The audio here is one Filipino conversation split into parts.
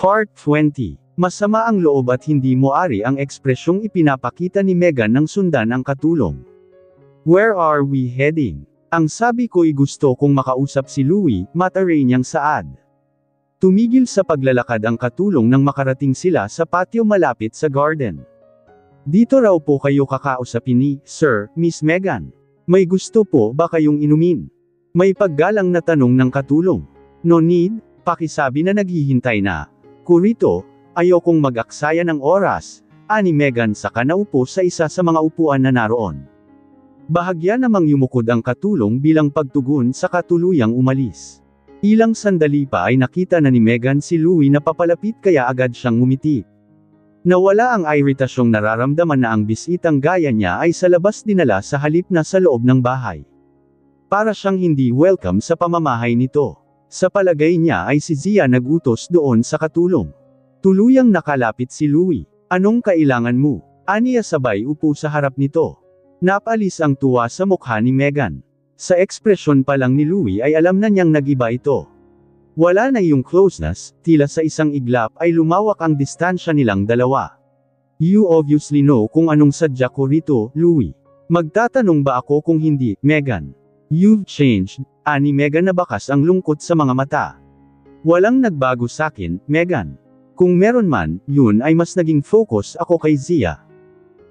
Part 20. Masama ang loob at hindi moari ang ekspresyong ipinapakita ni Megan nang sundan ang katulong. Where are we heading? Ang sabi ko'y gusto kong makausap si Louie, mataray niyang saad. Tumigil sa paglalakad ang katulong nang makarating sila sa patio malapit sa garden. Dito raw po kayo kakausapin ni, Sir, Miss Megan. May gusto po ba kayong inumin? May paggalang na tanong ng katulong. No need, pakisabi na naghihintay na. Kurito, ayokong mag-aksaya ng oras, ani Megan saka naupo sa isa sa mga upuan na naroon. Bahagya namang yumukod ang katulong bilang pagtugon sa katuluyang umalis. Ilang sandali pa ay nakita na ni Megan si Louie na papalapit kaya agad siyang ngumiti. Nawala ang iritasyong nararamdaman na ang bisitang gaya niya ay sa labas dinala sa halip na sa loob ng bahay. Para siyang hindi welcome sa pamamahay nito. Sa palagay niya ay si Zia nagutos doon sa katulong. Tuluyang nakalapit si Louie. Anong kailangan mo? Aniya sabay upo sa harap nito. Napalis ang tuwa sa mukha ni Megan. Sa ekspresyon pa lang ni Louie ay alam na niyang nag-iba ito. Wala na yung closeness, tila sa isang iglap ay lumawak ang distansya nilang dalawa. You obviously know kung anong sadya ko rito, Louie. Magtatanong ba ako kung hindi, Megan? You've changed, ani Megan na bakas ang lungkot sa mga mata. Walang nagbago sakin, Megan. Kung meron man, yun ay mas naging focus ako kay Zia.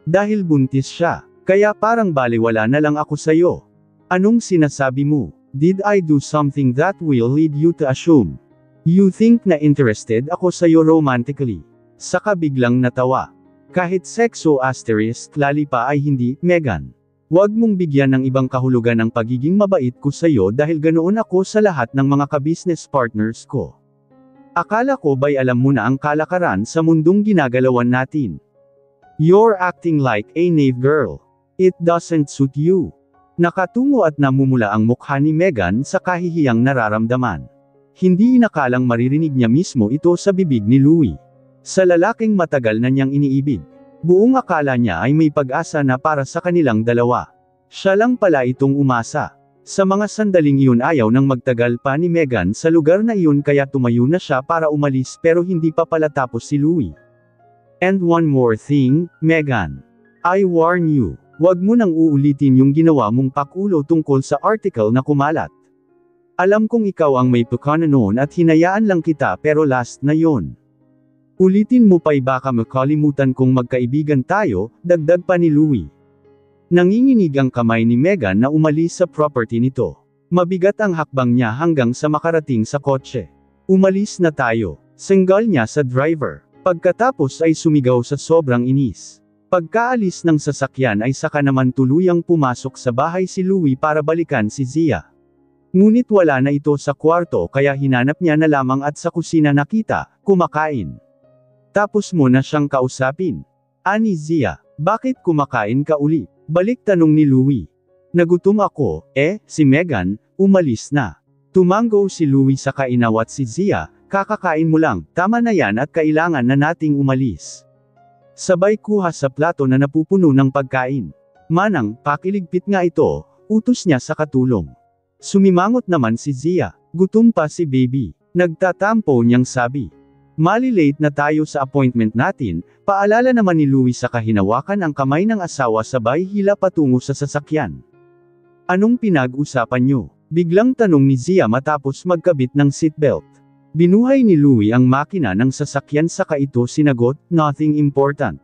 Dahil buntis siya, kaya parang baliwala na lang ako sayo. Anong sinasabi mo? Did I do something that will lead you to assume? You think na interested ako sayo romantically? Saka biglang natawa. Kahit sexo asterisk lali pa ay hindi, Megan. Huwag mong bigyan ng ibang kahulugan ang pagiging mabait ko sayo dahil ganoon ako sa lahat ng mga ka-business partners ko. Akala ko ba'y alam mo na ang kalakaran sa mundong ginagalawan natin? You're acting like a naive girl. It doesn't suit you. Nakatungo at namumula ang mukha ni Megan sa kahihiyang nararamdaman. Hindi inakalang maririnig niya mismo ito sa bibig ni Louie. Sa lalaking matagal na niyang iniibig. Buong akala niya ay may pag-asa na para sa kanilang dalawa. Siya lang pala itong umasa. Sa mga sandaling iyon ayaw nang magtagal pa ni Megan sa lugar na iyon kaya tumayo na siya para umalis pero hindi pa pala tapos si Louie. And one more thing, Megan. I warn you, huwag mo nang uulitin yung ginawa mong pakulo tungkol sa article na kumalat. Alam kong ikaw ang may pukana noon at hinayaan lang kita pero last na yon. Ulitin mo pa'y baka makalimutan kong magkaibigan tayo, dagdag pa ni Louie. Nanginginig ang kamay ni Megan na umalis sa property nito. Mabigat ang hakbang niya hanggang sa makarating sa kotse. Umalis na tayo, senggal niya sa driver. Pagkatapos ay sumigaw sa sobrang inis. Pagkaalis ng sasakyan ay saka naman tuluyang pumasok sa bahay si Louie para balikan si Zia. Ngunit wala na ito sa kwarto kaya hinanap niya na lamang at sa kusina nakita, kumakain. Tapos mo na siyang kausapin. Ani Zia, bakit kumakain ka uli? Balik tanong ni Louie. Nagutom ako, si Megan, umalis na. Tumango si Louie sa kainawat si Zia, kakakain mo lang, tama na yan at kailangan na nating umalis. Sabay kuha sa plato na napupuno ng pagkain. Manang, pakiligpit nga ito, utos niya sa katulong. Sumimangot naman si Zia, gutom pa si baby. Nagtatampo niyang sabi. Mali-late na tayo sa appointment natin, paalala naman ni Louie sa kahinawakan ang kamay ng asawa sabay hila patungo sa sasakyan. Anong pinag-usapan niyo? Biglang tanong ni Zia matapos magkabit ng seatbelt. Binuhay ni Louie ang makina ng sasakyan saka ito sinagot, nothing important.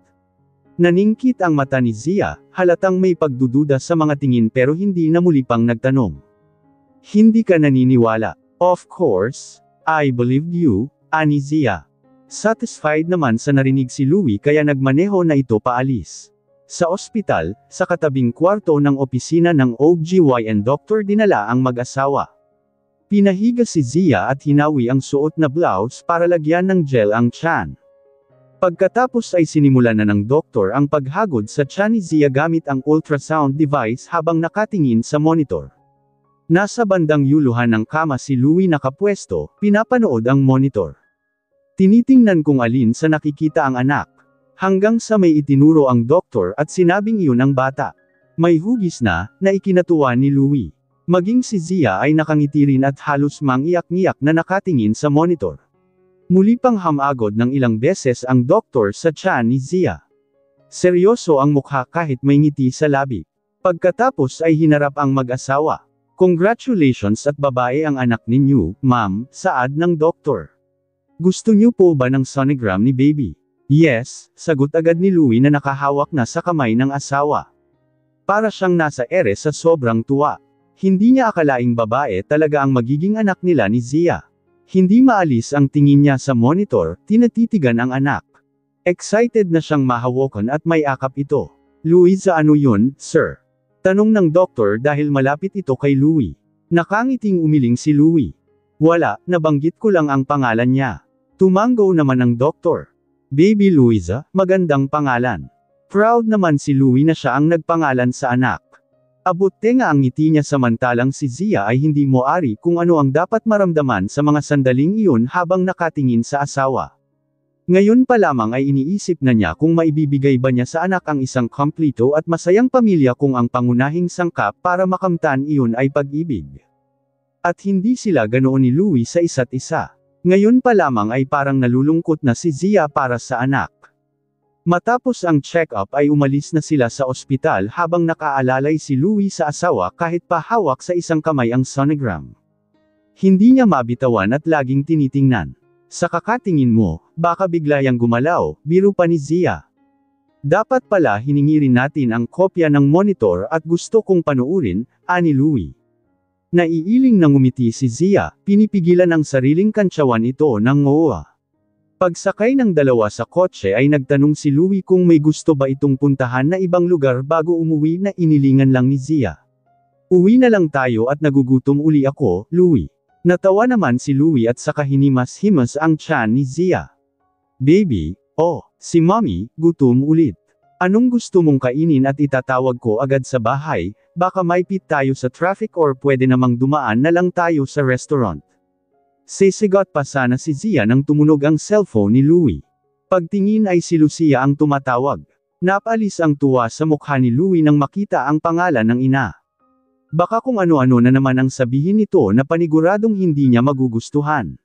Naningkit ang mata ni Zia, halatang may pagdududa sa mga tingin pero hindi na muli pang nagtanong. Hindi ka naniniwala? Of course, I believed you, ani Zia. Satisfied naman sa narinig si Louie kaya nagmaneho na ito paalis. Sa ospital, sa katabing kwarto ng opisina ng OBGYN doctor dinala ang mag-asawa. Pinahiga si Zia at hinawi ang suot na blouse para lagyan ng gel ang tiyan. Pagkatapos ay sinimulan na ng doktor ang paghagod sa tiyan ni Zia gamit ang ultrasound device habang nakatingin sa monitor. Nasa bandang yuluhan ng kama si Louie nakapwesto, pinapanood ang monitor. Tinitingnan kung alin sa nakikita ang anak. Hanggang sa may itinuro ang doktor at sinabing iyon ang bata. May hugis na ikinatuwa ni Louie. Maging si Zia ay nakangiti rin at halos mangiyak-ngiyak na nakatingin sa monitor. Muli pang hamagod ng ilang beses ang doktor sa tiyan ni Zia. Seryoso ang mukha kahit may ngiti sa labi. Pagkatapos ay hinarap ang mag-asawa. Congratulations at babae ang anak ninyo, ma'am, saad ng doktor. Gusto niyo po ba ng sonogram ni baby? Yes, sagot agad ni Louie na nakahawak na sa kamay ng asawa. Para siyang nasa ere sa sobrang tuwa. Hindi niya akalaing babae talaga ang magiging anak nila ni Zia. Hindi maalis ang tingin niya sa monitor, tinatitigan ang anak. Excited na siyang mahawakan at may akap ito. Louie, ano yun, sir? Tanong ng doktor dahil malapit ito kay Louie. Nakangiting umiling si Louie. Wala, nabanggit ko lang ang pangalan niya. Tumango naman ang doktor. Baby Louisa, magandang pangalan. Proud naman si Louie na siya ang nagpangalan sa anak. Abot tenga ang ngiti niya samantalang si Zia ay hindi moari kung ano ang dapat maramdaman sa mga sandaling iyon habang nakatingin sa asawa. Ngayon pa lamang ay iniisip na niya kung maibibigay ba niya sa anak ang isang kompleto at masayang pamilya kung ang pangunahing sangkap para makamtan iyon ay pag-ibig. At hindi sila ganoon ni Louie sa isa't isa. Ngayon pa lamang ay parang nalulungkot na si Zia para sa anak. Matapos ang check-up ay umalis na sila sa ospital habang nakaalalay si Louie sa asawa kahit pa hawak sa isang kamay ang sonogram. Hindi niya mabitawan at laging tinitingnan. Sa kakatingin mo, baka bigla yang gumalaw, biro pa ni Zia. Dapat pala hiningi rin natin ang kopya ng monitor at gusto kong panuurin, ani Louie. Naiiling nang ngumiti si Zia, pinipigilan ang sariling kantsawan ito ng ngoa. Pagsakay ng dalawa sa kotse ay nagtanong si Louie kung may gusto ba itong puntahan na ibang lugar bago umuwi na inilingan lang ni Zia. Uwi na lang tayo at nagugutom uli ako, Louie. Natawa naman si Louie at saka hinimas-himas ang tiyan ni Zia. Baby, oh, si mommy, gutom ulit. Anong gusto mong kainin at itatawag ko agad sa bahay, baka maipit tayo sa traffic or pwede namang dumaan na lang tayo sa restaurant. Sisigot pa sana si Zia nang tumunog ang cellphone ni Louie. Pagtingin ay si Lucia ang tumatawag. Napalis ang tuwa sa mukha ni Louie nang makita ang pangalan ng ina. Baka kung ano-ano na naman ang sabihin nito na paniguradong hindi niya magugustuhan.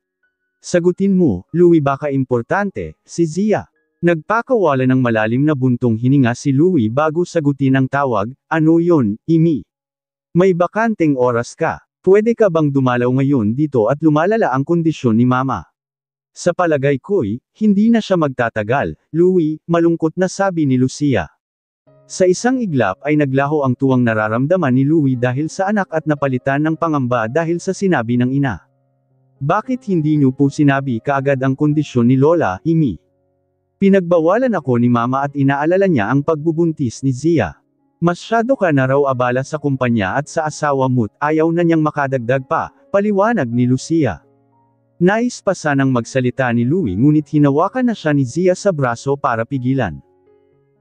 Sagutin mo, Louie, baka importante, si Zia. Nagpakawala ng malalim na buntong hininga si Louie bago sagutin ang tawag, ano yon, Imi? May bakanteng oras ka. Pwede ka bang dumalaw ngayon dito at lumalala ang kondisyon ni Mama? Sa palagay ko'y, hindi na siya magtatagal, Louie, malungkot na sabi ni Lucia. Sa isang iglap ay naglaho ang tuwang nararamdaman ni Louie dahil sa anak at napalitan ng pangamba dahil sa sinabi ng ina. Bakit hindi niyo po sinabi kaagad ang kondisyon ni Lola, Imi? Pinagbawalan ako ni Mama at inaalala niya ang pagbubuntis ni Zia. Masyado ka na raw abala sa kumpanya at sa asawa mo't ayaw na niyang makadagdag pa, paliwanag ni Lucia. Nais pa sanang magsalita ni Louie ngunit hinawakan na siya ni Zia sa braso para pigilan.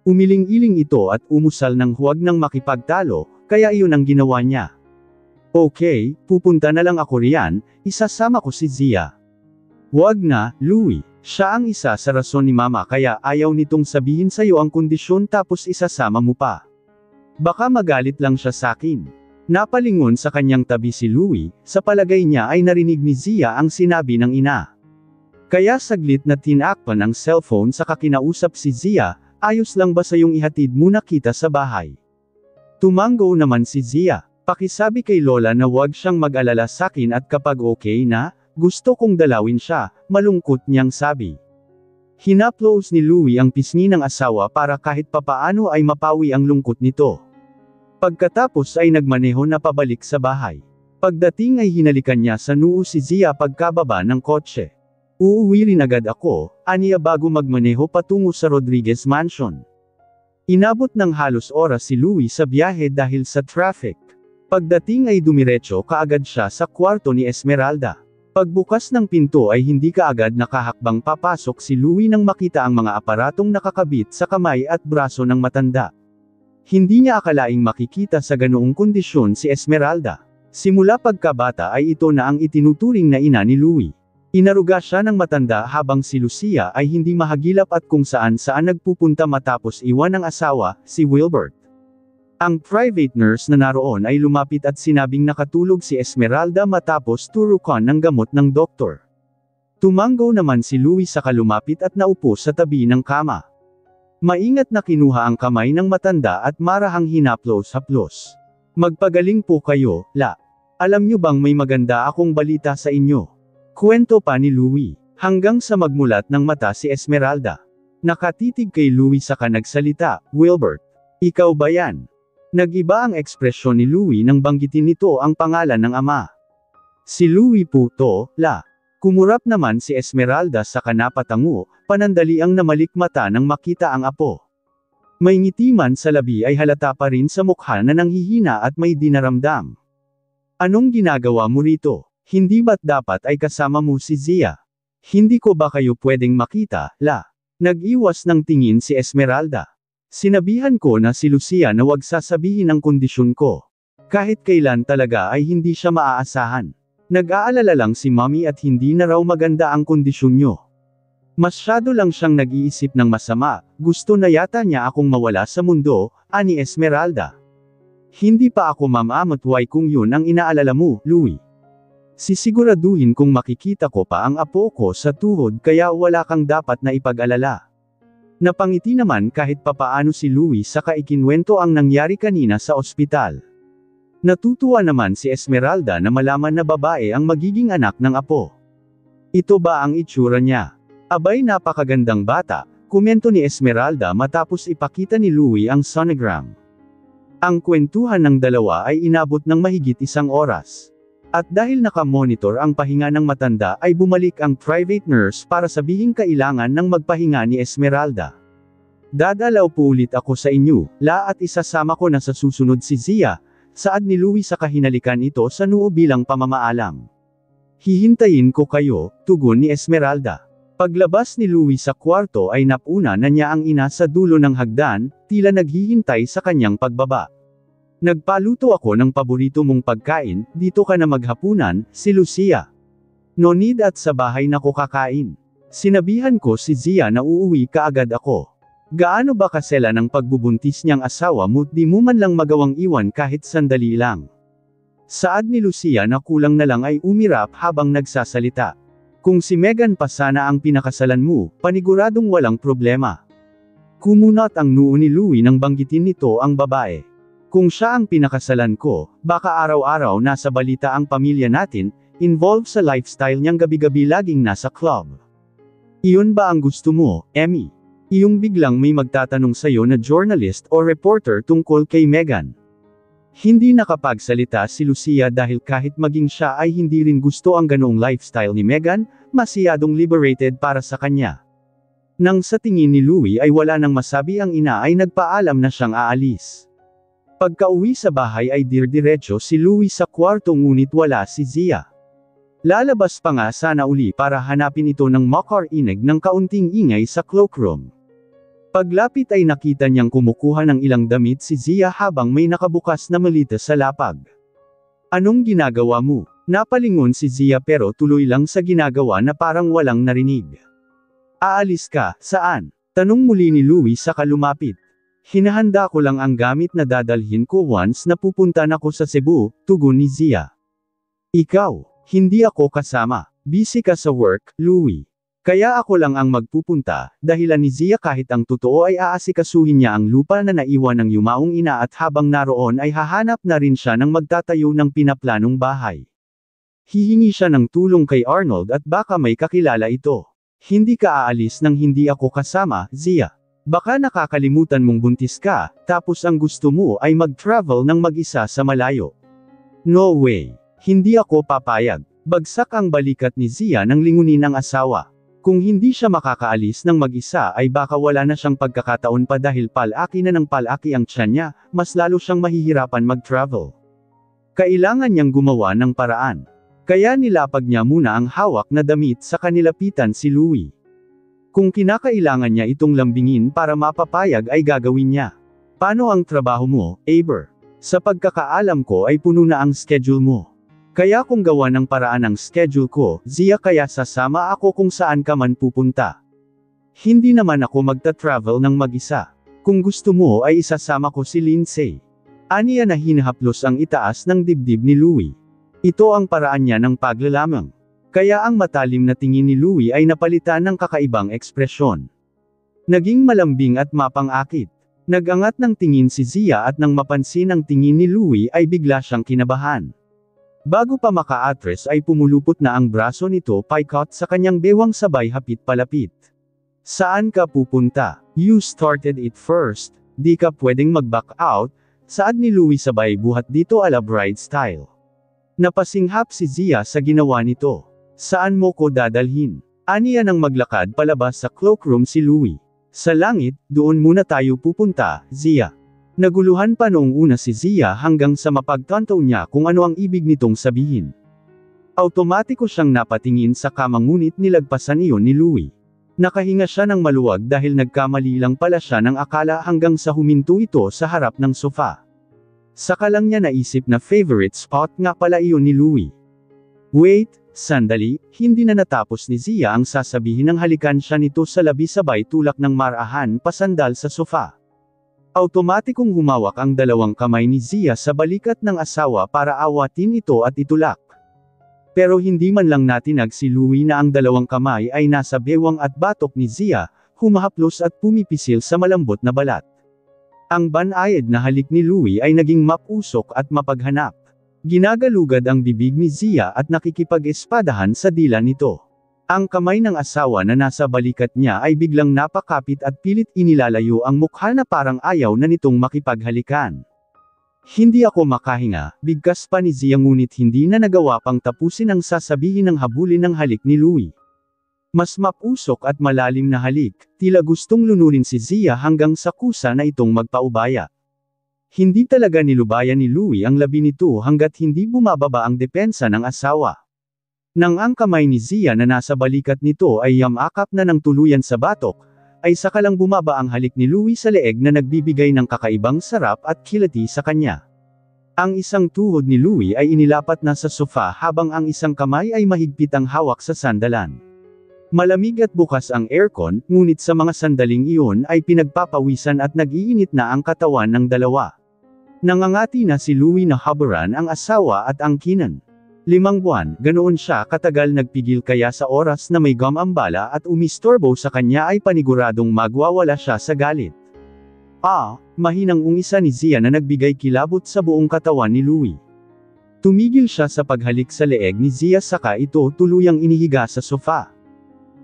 Umiling-iling ito at umusal ng huwag nang makipagtalo, kaya iyon ang ginawa niya. Okay, pupunta na lang ako riyan, isasama ko si Zia. Huwag na, Louie, siya ang isa sa rason ni Mama kaya ayaw nitong sabihin sa'yo ang kondisyon tapos isasama mo pa. Baka magalit lang siya sakin. Napalingon sa kanyang tabi si Louie, sa palagay niya ay narinig ni Zia ang sinabi ng ina. Kaya saglit na tinakpan ang cellphone sa kakinausap si Zia, ayos lang ba sayong ihatid muna kita sa bahay? Tumango naman si Zia, pakisabi kay Lola na huwag siyang mag-alala sakin at kapag okay na, gusto kong dalawin siya, malungkot niyang sabi. Hinaplos ni Louie ang pisngi ng asawa para kahit papaano ay mapawi ang lungkot nito. Pagkatapos ay nagmaneho na pabalik sa bahay. Pagdating ay hinalikan niya sa noo si Zia pagkababa ng kotse. Uuwi rin agad ako, aniya bago magmaneho patungo sa Rodriguez Mansion. Inabot ng halos oras si Louie sa biyahe dahil sa traffic. Pagdating ay dumiretso kaagad siya sa kwarto ni Esmeralda. Pagbukas ng pinto ay hindi kaagad nakahakbang papasok si Louie nang makita ang mga aparatong nakakabit sa kamay at braso ng matanda. Hindi niya akalaing makikita sa ganoong kondisyon si Esmeralda. Simula pagkabata ay ito na ang itinuturing na ina ni Louie. Inaruga siya ng matanda habang si Lucia ay hindi mahagilap at kung saan-saan nagpupunta matapos iwan ng asawa, si Wilbert. Ang private nurse na naroon ay lumapit at sinabing nakatulog si Esmeralda matapos turukan ng gamot ng doktor. Tumanggo naman si Louie sa kalumapit at naupo sa tabi ng kama. Maingat na kinuha ang kamay ng matanda at marahang hinaplos-haplos. Magpagaling po kayo, La. Alam nyo bang may maganda akong balita sa inyo? Kwento pa ni Louie, hanggang sa magmulat ng mata si Esmeralda. Nakatitig kay Louie saka nagsalita, Wilbert. Ikaw ba yan? Nag-iba ang ekspresyon ni Louie nang banggitin nito ang pangalan ng ama. Si Louie po to, La. Kumurap naman si Esmeralda sa kanapatango, panandaliang namalik mata nang makita ang apo. May ngiti man sa labi ay halata pa rin sa mukha na nanghihina at may dinaramdam. Anong ginagawa mo rito? Hindi ba't dapat ay kasama mo si Zia? Hindi ko ba kayo pwedeng makita, La? Nag-iwas ng tingin si Esmeralda. Sinabihan ko na si Lucia na wag sasabihin ang kondisyon ko. Kahit kailan talaga ay hindi siya maaasahan. Nag-aalala lang si Mommy at hindi na raw maganda ang kondisyon nyo. Masyado lang siyang nag-iisip ng masama, gusto na yata niya akong mawala sa mundo, ani Esmeralda. Hindi pa ako mamamatway kung yun ang inaalala mo, Louie. Sisiguraduhin kung makikita ko pa ang apo ko sa tuhod kaya wala kang dapat na ipag-alala. Napangiti naman kahit papaano si Louie saka ikinwento ang nangyari kanina sa ospital. Natutuwa naman si Esmeralda na malaman na babae ang magiging anak ng apo. Ito ba ang itsura niya? Abay napakagandang bata, komento ni Esmeralda matapos ipakita ni Louie ang sonogram. Ang kwentuhan ng dalawa ay inabot ng mahigit 1 oras. At dahil nakamonitor ang pahinga ng matanda ay bumalik ang private nurse para sabihing kailangan ng magpahinga ni Esmeralda. Dadalaw po ulit ako sa inyo, La, at isasama ko na sa susunod si Zia. Saad ni Louie sa kahinalikan ito sa noo bilang pamamaalam. Hihintayin ko kayo, tugon ni Esmeralda. Paglabas ni Louie sa kwarto ay napuna na niya ang ina sa dulo ng hagdan, tila naghihintay sa kanyang pagbaba. Nagpaluto ako ng paborito mong pagkain, dito ka na maghapunan, si Lucia. No need at sa bahay na ko kakain. Sinabihan ko si Zia na uuwi kaagad ako. Gaano ba kasela ng pagbubuntis niyang asawa mo di mo man lang magawang iwan kahit sandali lang. Saad ni Lucia na kulang na lang ay umirap habang nagsasalita. Kung si Megan pa sana ang pinakasalan mo, paniguradong walang problema. Kumunat ang noo ni Louie nang banggitin nito ang babae. Kung siya ang pinakasalan ko, baka araw-araw nasa balita ang pamilya natin, involved sa lifestyle niyang gabi-gabi laging nasa club. Iyon ba ang gusto mo, Emmy? Iyong biglang may magtatanong sa'yo na journalist o reporter tungkol kay Megan. Hindi nakapagsalita si Lucia dahil kahit maging siya ay hindi rin gusto ang ganoong lifestyle ni Megan, masyadong liberated para sa kanya. Nang sa tingin ni Louie ay wala nang masabi ang ina ay nagpaalam na siyang aalis. Pagka-uwi sa bahay ay dirdiretso si Louie sa kwarto ngunit wala si Zia. Lalabas pa nga sana uli para hanapin ito ng makarinig ng kaunting ingay sa cloakroom. Paglapit ay nakita niyang kumukuha ng ilang damit si Zia habang may nakabukas na malita sa lapag. Anong ginagawa mo? Napalingon si Zia pero tuloy lang sa ginagawa na parang walang narinig. Aalis ka, saan? Tanong muli ni Louie sa kalumapit. Hinahanda ko lang ang gamit na dadalhin ko once na pupunta na ko sa Cebu, tugon ni Zia. Ikaw, hindi ako kasama. Busy ka sa work, Louie. Kaya ako lang ang magpupunta, dahilan ni Zia kahit ang totoo ay aasikasuhin niya ang lupa na naiwan ng yumaong ina at habang naroon ay hahanap na rin siya ng magtatayo ng pinaplanong bahay. Hihingi siya ng tulong kay Arnold at baka may kakilala ito. Hindi ka aalis nang hindi ako kasama, Zia. Baka nakakalimutan mong buntis ka, tapos ang gusto mo ay mag-travel ng mag-isa sa malayo. No way. Hindi ako papayag. Bagsak ang balikat ni Zia nang lingunin ang asawa. Kung hindi siya makakaalis ng mag-isa ay baka wala na siyang pagkakataon pa dahil palaki na ng palaki ang tiyan niya, mas lalo siyang mahihirapan mag-travel. Kailangan niyang gumawa ng paraan. Kaya nilapag niya muna ang hawak na damit sa kanilapitan si Louie. Kung kinakailangan niya itong lambingin para mapapayag ay gagawin niya. Paano ang trabaho mo, Aber? Sa pagkakaalam ko ay puno na ang schedule mo. Kaya kung gawa ng paraan ang schedule ko, Zia kaya sasama ako kung saan ka man pupunta. Hindi naman ako magta-travel ng mag-isa. Kung gusto mo ay isasama ko si Lindsay. Aniya na hinahaplos ang itaas ng dibdib ni Louie. Ito ang paraan niya ng paglalamang. Kaya ang matalim na tingin ni Louie ay napalitan ng kakaibang ekspresyon. Naging malambing at mapang-akit. Nagangat ng tingin si Zia at nang mapansin ang tingin ni Louie ay bigla siyang kinabahan. Bago pa maka-address ay pumulupot na ang braso nito paikot sa kanyang bewang sabay hapit palapit. Saan ka pupunta? You started it first, di ka pwedeng mag-back out, saad ni Louie sabay buhat dito ala bride style. Napasinghap si Zia sa ginawa nito. Saan mo ko dadalhin? Aniya nang maglakad palabas sa cloakroom si Louie. Sa langit, doon muna tayo pupunta, Zia. Naguluhan pa noong una si Zia hanggang sa mapagtanto niya kung ano ang ibig nitong sabihin. Automatiko siyang napatingin sa kama ngunit nilagpasan iyon ni Louie. Nakahinga siya ng maluwag dahil nagkamali lang pala siya ng akala hanggang sa huminto ito sa harap ng sofa. Saka lang niya naisip na favorite spot nga pala iyon ni Louie. Wait, sandali, hindi na natapos ni Zia ang sasabihin ng halikan siya nito sa labi sabay tulak ng marahan pasandal sa sofa. Automatikong humawak ang dalawang kamay ni Zia sa balikat ng asawa para awatin ito at itulak. Pero hindi man lang natinag si Louie na ang dalawang kamay ay nasa bewang at batok ni Zia, humahaplos at pumipisil sa malambot na balat. Ang banayad na halik ni Louie ay naging mapusok at mapaghanap. Ginagalugad ang bibig ni Zia at nakikipag-espadahan sa dila nito. Ang kamay ng asawa na nasa balikat niya ay biglang napakapit at pilit inilalayo ang mukha na parang ayaw na nitong makipaghalikan. Hindi ako makahinga, bigkas pa ni Zia ngunit hindi na nagawa pang tapusin ang sasabihin ng habulin ng halik ni Louie. Mas mapusok at malalim na halik, tila gustong lunurin si Zia hanggang sa kusa na itong magpaubaya. Hindi talaga nilubayan ni Louie ang labi nito hanggat hindi bumababa ang depensa ng asawa. Nang ang kamay ni Zia na nasa balikat nito ay yamakap na ng tuluyan sa batok, ay sakalang bumaba ang halik ni Louie sa leeg na nagbibigay ng kakaibang sarap at kilati sa kanya. Ang isang tuhod ni Louie ay inilapat na sa sofa habang ang isang kamay ay mahigpit ang hawak sa sandalan. Malamig at bukas ang aircon, ngunit sa mga sandaling iyon ay pinagpapawisan at nag-iinit na ang katawan ng dalawa. Nangangati na si Louie na habaran ang asawa at angkinan. 5 buwan, ganoon siya katagal nagpigil kaya sa oras na may gumambala at umistorbo sa kanya ay paniguradong magwawala siya sa galit. Mahinang ungisa ni Zia na nagbigay kilabot sa buong katawan ni Louie. Tumigil siya sa paghalik sa leeg ni Zia saka ito tuluyang inihiga sa sofa.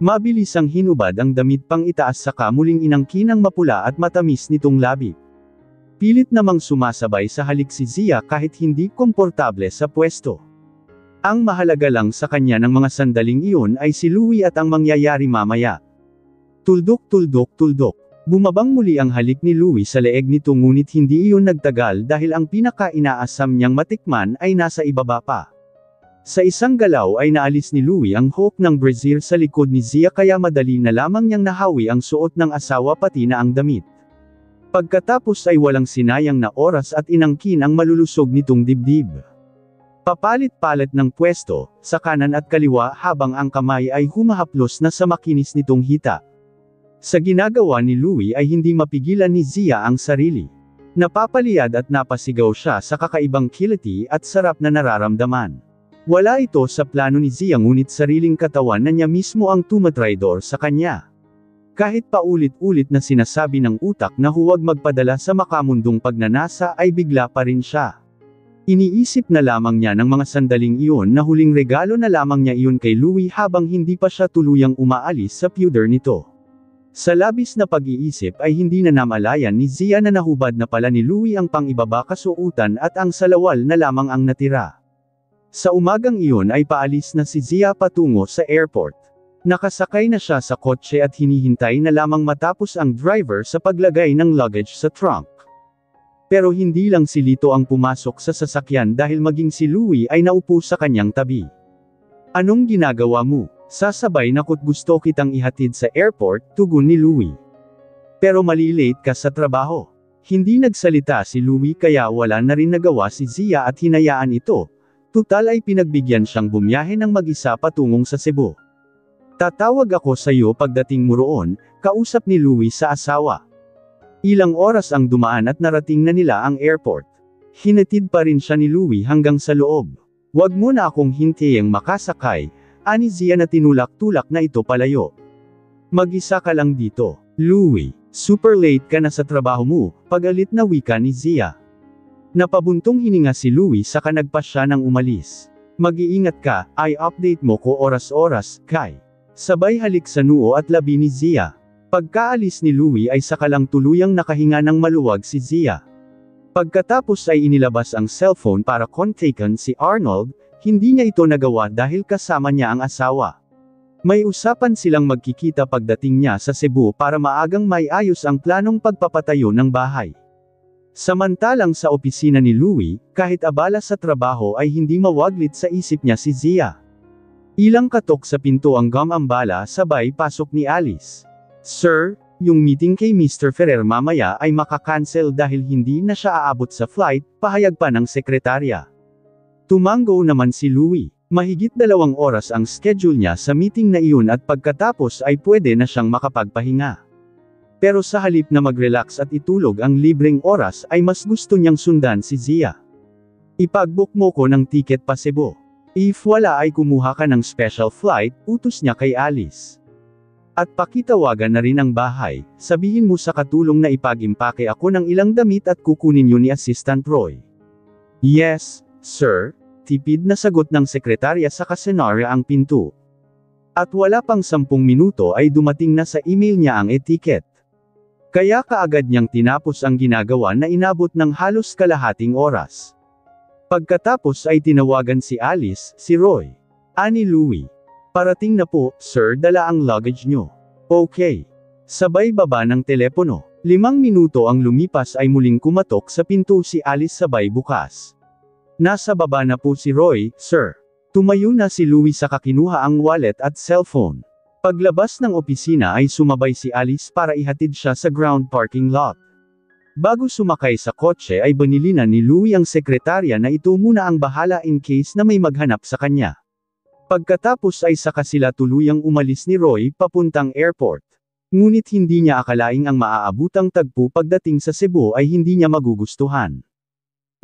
Mabilis ang hinubad ang damit pang itaas saka muling inangkin ang mapula at matamis nitong labi. Pilit namang sumasabay sa halik si Zia kahit hindi komportable sa pwesto. Ang mahalaga lang sa kanya ng mga sandaling iyon ay si Louie at ang mangyayari mamaya. Tuldok tuldok tuldok. Bumabang muli ang halik ni Louie sa leeg nito ngunit hindi iyon nagtagal dahil ang pinaka-inaasam niyang matikman ay nasa ibaba pa. Sa isang galaw ay naalis ni Louie ang hook ng brassiere sa likod ni Zia kaya madali na lamang niyang nahawi ang suot ng asawa pati na ang damit. Pagkatapos ay walang sinayang na oras at inangkin ang malulusog nitong dibdib. Papalit-palit ng pwesto, sa kanan at kaliwa habang ang kamay ay humahaplos na sa makinis nitong hita. Sa ginagawa ni Louie ay hindi mapigilan ni Zia ang sarili. Napapaliyad at napasigaw siya sa kakaibang kiliti at sarap na nararamdaman. Wala ito sa plano ni Zia ngunit sariling katawan na niya mismo ang tumatraidor sa kanya. Kahit paulit-ulit na sinasabi ng utak na huwag magpadala sa makamundong pagnanasa ay bigla pa rin siya. Iniisip na lamang niya ng mga sandaling iyon na huling regalo na lamang niya iyon kay Louie habang hindi pa siya tuluyang umaalis sa pudor nito. Sa labis na pag-iisip ay hindi na namalayan ni Zia na nahubad na pala ni Louie ang pang-ibaba kasuotan at ang salawal na lamang ang natira. Sa umagang iyon ay paalis na si Zia patungo sa airport. Nakasakay na siya sa kotse at hinihintay na lamang matapos ang driver sa paglagay ng luggage sa trunk. Pero hindi lang si Lito ang pumasok sa sasakyan dahil maging si Louie ay naupo sa kanyang tabi. Anong ginagawa mo? Sasabay nako't gusto kitang ihatid sa airport, tugon ni Louie. Pero malilate ka sa trabaho. Hindi nagsalita si Louie kaya wala na rin nagawa si Zia at hinayaan ito. Tutal ay pinagbigyan siyang bumiyahe ng mag-isa patungong sa Cebu. Tatawag ako sa iyo pagdating mo roon, kausap ni Louie sa asawa. Ilang oras ang dumaan at narating na nila ang airport. Hinatid pa rin siya ni Louie hanggang sa loob. Wag mo na akong hintiyang makasakay, Ani Zia na tinulak-tulak na ito palayo. Mag-isa ka lang dito, Louie. Super late ka na sa trabaho mo, pagalit na wika ni Zia. Napabuntong hininga si Louie saka nagpa siya ng umalis. Mag-iingat ka, ay update mo ko oras-oras, Kai. Sabay halik sa noo at labi ni Zia. Pagkaalis ni Louie ay saka lang tuluyang nakahinga ng maluwag si Zia. Pagkatapos ay inilabas ang cellphone para kontakan si Arnold, hindi niya ito nagawa dahil kasama niya ang asawa. May usapan silang magkikita pagdating niya sa Cebu para maagang maiayos ang planong pagpapatayo ng bahay. Samantalang sa opisina ni Louie, kahit abala sa trabaho ay hindi mawaglit sa isip niya si Zia. Ilang katok sa pinto ang gumambala sabay pasok ni Alice. Sir, yung meeting kay Mr. Ferrer mamaya ay makakancel dahil hindi na siya aabot sa flight, pahayag pa ng sekretarya. Tumango naman si Louie. Mahigit 2 oras ang schedule niya sa meeting na iyon at pagkatapos ay pwede na siyang makapagpahinga. Pero sa halip na mag-relax at itulog ang libreng oras ay mas gusto niyang sundan si Zia. Ipag-book mo ko ng ticket pa Cebu. If wala ay kumuha ka ng special flight, utos niya kay Alice. At pakitawagan na rin ang bahay, sabihin mo sa katulong na ipag-impake ako ng ilang damit at kukunin yun ni Assistant Roy. Yes, sir. Tipid na sagot ng sekretarya sa kasenarya ang pinto. At wala pang 10 minuto ay dumating na sa email niya ang etiket. Kaya kaagad niyang tinapos ang ginagawa na inabot ng halos kalahating oras. Pagkatapos ay tinawagan si Alice, si Roy. Ani Louie. Parating na po, sir, dala ang luggage nyo. Okay. Sabay baba ng telepono. 5 minuto ang lumipas ay muling kumatok sa pinto si Alice sabay bukas. Nasa baba na po si Roy, sir. Tumayo na si Louie sa kakinuha ang wallet at cellphone. Paglabas ng opisina ay sumabay si Alice para ihatid siya sa ground parking lot. Bago sumakay sa kotse ay banili na ni Louie ang sekretarya na ito muna ang bahala in case na may maghanap sa kanya. Pagkatapos ay saka sila tuluyang umalis ni Roy papuntang airport. Ngunit hindi niya akalaing ang maaabutang tagpo pagdating sa Cebu ay hindi niya magugustuhan.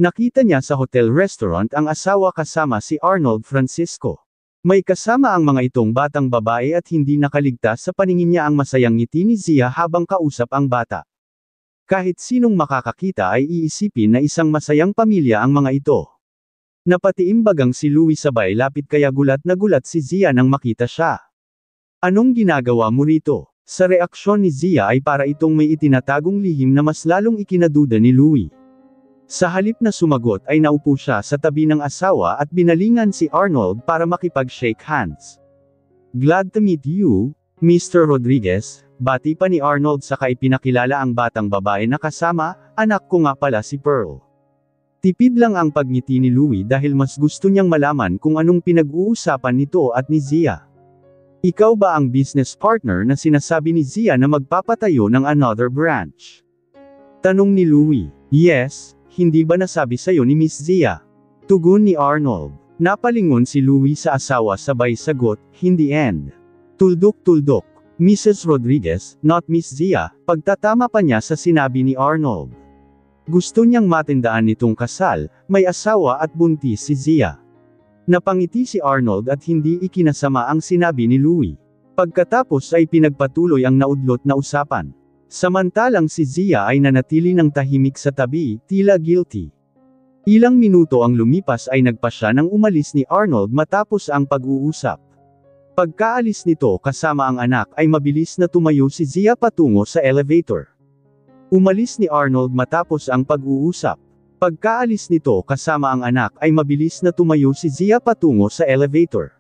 Nakita niya sa hotel-restaurant ang asawa kasama si Arnold Francisco. May kasama ang mga itong batang babae at hindi nakaligtas sa paningin niya ang masayang ngiti ni Zia habang kausap ang bata. Kahit sinong makakakita ay iisipin na isang masayang pamilya ang mga ito. Napatiimbagang si Louie sabay lapit kaya gulat na gulat si Zia nang makita siya. Anong ginagawa mo rito? Sa reaksyon ni Zia ay para itong may itinatagong lihim na mas lalong ikinaduda ni Louie. Sa halip na sumagot ay naupo siya sa tabi ng asawa at binalingan si Arnold para makipag-shake hands. Glad to meet you, Mr. Rodriguez, bati pa ni Arnold saka ipinakilala ang batang babae na kasama, anak ko nga pala si Pearl. Tipid lang ang pagngiti ni Louie dahil mas gusto niyang malaman kung anong pinag-uusapan nito at ni Zia. Ikaw ba ang business partner na sinasabi ni Zia na magpapatayo ng another branch? Tanong ni Louie. Yes. Hindi ba nasabi sa'yo ni Miss Zia? Tugon ni Arnold. Napalingon si Louie sa asawa sabay sagot, hindi and. Tuldok-tuldok. Mrs. Rodriguez, not Miss Zia, pagtatama pa niya sa sinabi ni Arnold. Gusto niyang matindaan nitong kasal, may asawa at buntis si Zia. Napangiti si Arnold at hindi ikinasama ang sinabi ni Louie. Pagkatapos ay pinagpatuloy ang naudlot na usapan. Samantalang si Zia ay nanatili ng tahimik sa tabi, tila guilty. Ilang minuto ang lumipas ay nagpa siya nang umalis ni Arnold matapos ang pag-uusap. Pagkaalis nito kasama ang anak ay mabilis na tumayo si Zia patungo sa elevator. Umalis ni Arnold matapos ang pag-uusap. Pagkaalis nito kasama ang anak ay mabilis na tumayo si Zia patungo sa elevator.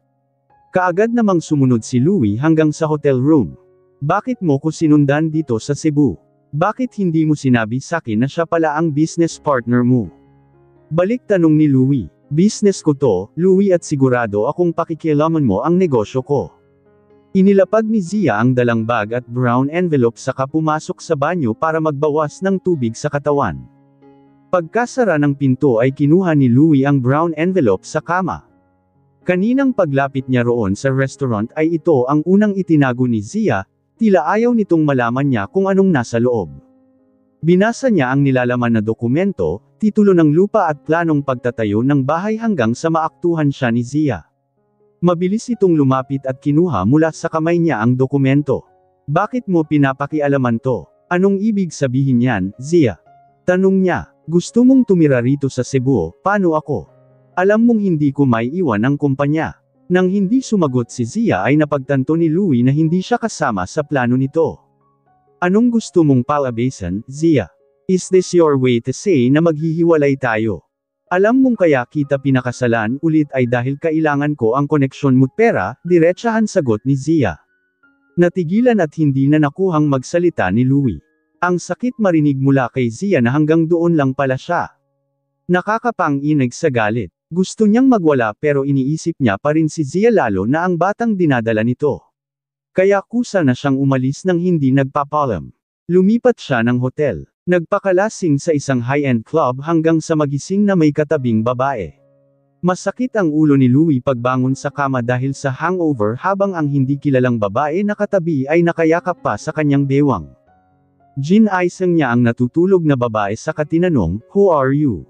Kaagad namang sumunod si Louie hanggang sa hotel room. Bakit mo ko sinundan dito sa Cebu? Bakit hindi mo sinabi sakin na siya pala ang business partner mo? Balik tanong ni Louie. Business ko to, Louie at sigurado akong pakikialaman mo ang negosyo ko. Inilapag ni Zia ang dalang bag at brown envelope saka pumasok sa banyo para magbawas ng tubig sa katawan. Pagkasara ng pinto ay kinuha ni Louie ang brown envelope sa kama. Kaninang paglapit niya roon sa restaurant ay ito ang unang itinago ni Zia, tila ayaw nitong malaman niya kung anong nasa loob. Binasa niya ang nilalaman na dokumento, titulo ng lupa at planong pagtatayo ng bahay hanggang sa maaktuhan siya ni Zia. Mabilis itong lumapit at kinuha mula sa kamay niya ang dokumento. Bakit mo pinapakialaman to? Anong ibig sabihin yan, Zia? Tanong niya. Gusto mong tumira rito sa Cebu, paano ako? Alam mong hindi ko maiiwan ang kumpanya. Nang hindi sumagot si Zia ay napagtanto ni Louie na hindi siya kasama sa plano nito. Anong gusto mong palabasan, Zia? Is this your way to say na maghihiwalay tayo? Alam mong kaya kita pinakasalan ulit ay dahil kailangan ko ang koneksyon mo't pera, diretsahan sagot ni Zia. Natigilan at hindi na nakuhang magsalita ni Louie. Ang sakit marinig mula kay Zia na hanggang doon lang pala siya. Nakakapanginig sa galit. Gusto niyang magwala pero iniisip niya pa rin si Zia lalo na ang batang dinadala nito. Kaya kusa na siyang umalis nang hindi nagpapalam. Lumipat siya ng hotel. Nagpakalasing sa isang high-end club hanggang sa magising na may katabing babae. Masakit ang ulo ni Louie pagbangon sa kama dahil sa hangover habang ang hindi kilalang babae na katabi ay nakayakap pa sa kanyang bewang. Ginaisang niya ang natutulog na babae saka tinanong, "Who are you?